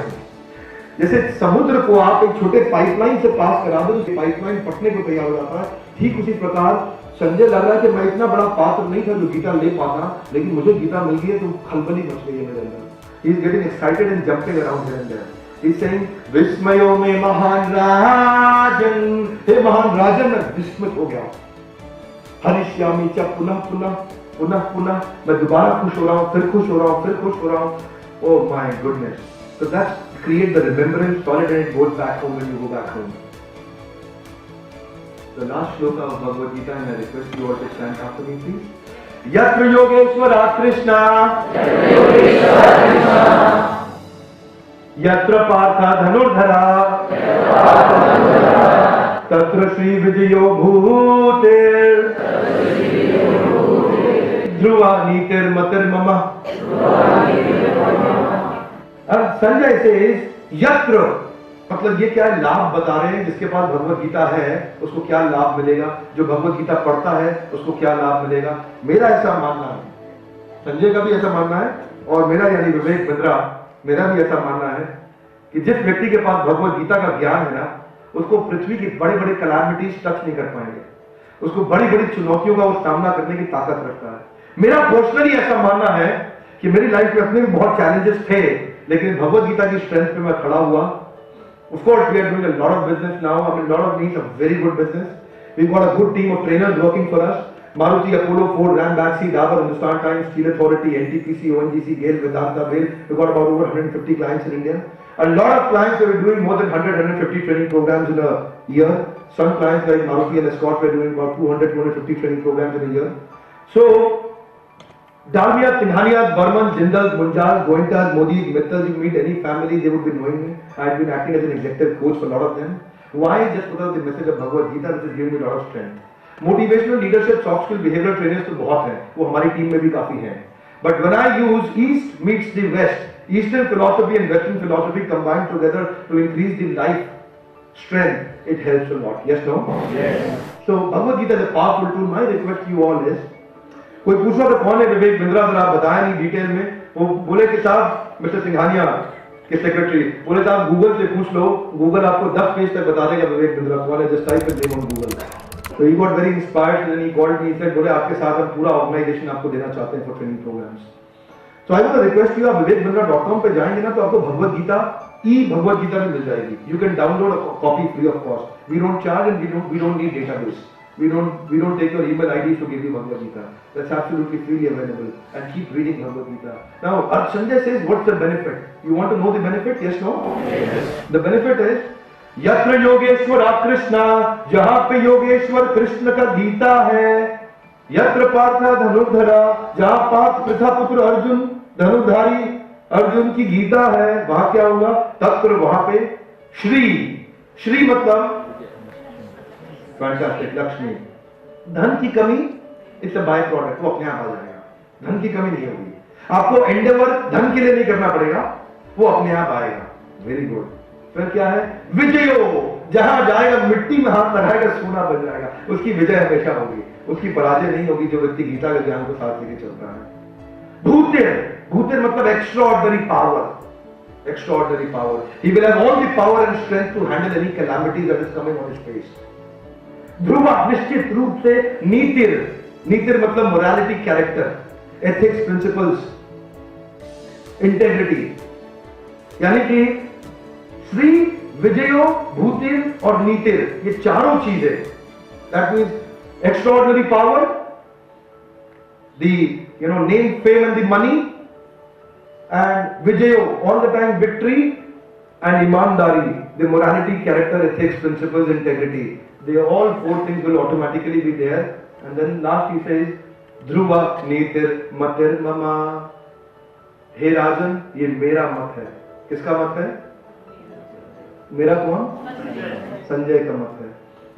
जैसे समुद्र को आप एक छोटे पाइपलाइन से पास करा दो, तो पाइपलाइन फटने को तैयार हो जाता है, ठीक उसी प्रकार संजय लग रहा है कि मैं इतना बड़ा पात्र नहीं था जो गीता ले पाता, लेकिन मुझे गीता मिल गई है तो खलबली मच गई है मेरे अंदर. He is getting excited and jumping around here and there. He is saying विस्मयो में महान राजन. हे महान राजन, मैं विस्मित हो गया. हरिष्यामि च पुनः, मैं दोबारा खुश हो रहा हूं, फिर खुश हो रहा हूं. Oh my goodness. So that's create the remembrance, solid, and it goes back home when you go back home. The last shloka of Bhagavad Gita, and I request you all to stand after me, please. Yatra Yogeshwara Krishna, Yatra Partha Dhanurdhara, Tatra Shri Vijayo Bhutir, Dhruva Nitir Matir Mama. अब संजय से यत्र मतलब ये क्या लाभ बता रहे हैं. जिसके पास भगवत गीता है उसको क्या लाभ मिलेगा, जो भगवत गीता पढ़ता है उसको क्या लाभ मिलेगा. मेरा ऐसा मानना है, संजय का भी ऐसा मानना है, और मेरा यानी विवेक बिंद्रा, मेरा भी ऐसा मानना है कि जिस व्यक्ति के पास भगवत गीता का ज्ञान है ना, उसको पृथ्वी की बड़े बड़े कैलामिटीज टच नहीं कर पाएंगे. उसको बड़ी बड़ी चुनौतियों का वो सामना करने की ताकत रखता है. मेरा पर्सनली ऐसा मानना है कि मेरी लाइफ में अपने भी बहुत चैलेंजेस थे, लेकिन भगवत गीता की स्ट्रेंथ पे मैं खड़ा हुआ. Of course, we are doing a lot of business now. I mean, a lot of means a very good business. We've got a good team of trainers working for us. Maruti, Apollo, Ford, Ram, Baxi, Dabur, Hindustan Times, Steel Authority, NTPC, ONGC, GAIL, Vedanta, BAIL. We've got about over 150 clients in India. A lot of clients that we're doing more than 100-150 training programs in a year. Some clients like Maruti and Escort, we're doing about 200-250 training programs in a year. So, Dalmia, Singhania, Burman, Jindal, Munjal, Goenkas, Modi, Mittal, you meet any family, they would be knowing me. I had been acting as an executive coach for a lot of them. Why? Just because of the message of Bhagavad Gita, which is giving me a lot of strength. Motivational leadership, soft skill, behavioral trainers तो बहुत हैं, वो हमारी team में भी काफी हैं. But when I use East meets the West, Eastern philosophy and Western philosophy combined together to increase the life strength, it helps a lot. Yes, no? Yes. So Bhagavad Gita is a powerful tool. My request to you all is, कोई पूछा तो कौन है विवेक बिंद्रा, जरा आप बताया नहीं detail में. वो बोले कि साहब मिस्टर सिंघानिया के सेक्रेटरी बोले साहब गूगल से पूछ लो, गूगल आपको 10 पेज तक बता देगा विवेक बिंद्रा कौन है. Just type it in on Google. So he got very inspired and he called me. He said, बोले आपके साथ हम पूरा ऑर्गेनाइजेशन आपको देना चाहते हैं for training programs. So I want to request you, आप vivekbindra.com पे जाएंगे ना तो आपको भगवद गीता भगवद गीता भी मिल जाएगी. You can download a copy free of cost. We don't charge and we don't need database. We don't take your email IDs to give you Bhagavad Gita. That's absolutely freely available. And keep reading Bhagavad Gita. Now, Sanjay says, what's the benefit? You want to know the benefit? Yes, no? Yes. The benefit is, यत्र योगेश्वर कृष्णा, जहां पे योगेश्वर कृष्ण का गीता है. यत्र पार्थ धनुर्धरा, जहां पार्थ प्रथा पुत्र अर्जुन धनुर्धारी अर्जुन की गीता है, वहां क्या होगा? तत्र वहां पे श्री मतलब फैंटास्टिक लक्ष्मी. धन की कमी इट्स अ बाय प्रोडक्ट, वो अपने आप आ जाएगा. धन की कमी नहीं होगी. आपको एंडेवर धन के लिए नहीं करना पड़ेगा, वो अपने आप आएगा. Very good. फिर क्या है? विजयो, जहां जाएगा मिट्टी में हाथ लगाएगा सोना बन जाएगा. उसकी विजय हमेशा होगी, उसकी पराजय नहीं होगी जो व्यक्ति गीता के ज्ञान को साथ लेके चलता है. भूतिर मतलब extraordinary power. Extraordinary power. He will have all the power and strength to handle any calamity that is coming on his face. Dhruva निश्चित रूप से. नीतिर मतलब morality, character, ethics, principles, integrity. यानी कि श्री, विजयो, भूतिर और नीतिर, ये चारों चीजें. That means extraordinary power, the name, fame and the money, and Vijayo, all the time victory, and Imandari, the morality, character, ethics, principles, integrity. They all 4 things will automatically be there. And then last he says, Dhruva, Nitir, Matir, Mama. हे राजन, ये मेरा मत है. किसका मत है? मेरा कौन? संजय का मत है.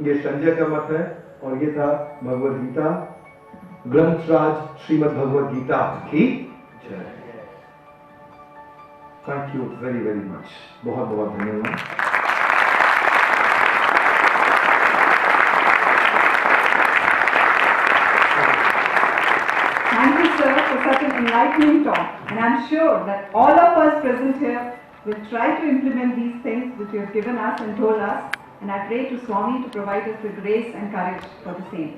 ये संजय का मत है. और ये था भगवद गीता, ग्रंथराज श्रीमद् भगवद गीता की जय. Thank you very, very much. बहुत बहुत धन्यवाद. Thank you, sir, for such an enlightening talk. And I'm sure that all of us present here will try to implement these things which you have given us and told us. And I pray to Swami to provide us with grace and courage for the same.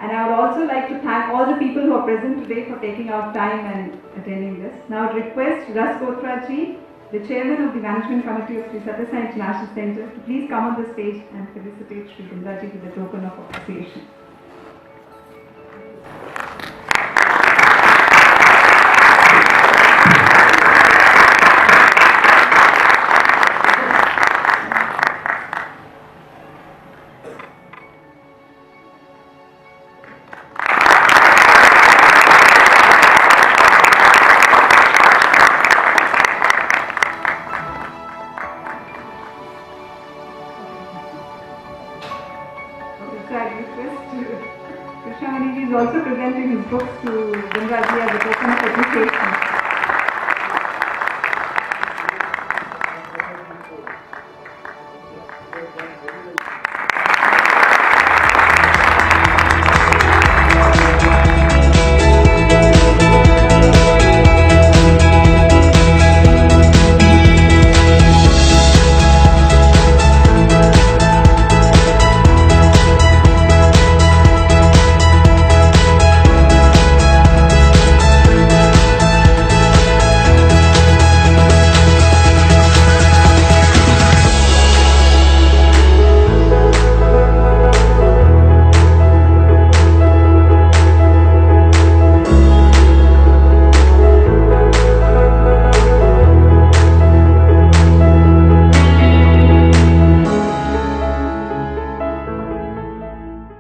And I would also like to thank all the people who are present today for taking out time and attending this. Now I would request Ras Kothra ji, the chairman of the management committee of Sri Sathya Sai International Center, to please come on the stage and felicitate Sri Bindra ji with a token of appreciation. Krishnamani ji is also presenting his books to Bindra ji as a token of appreciation.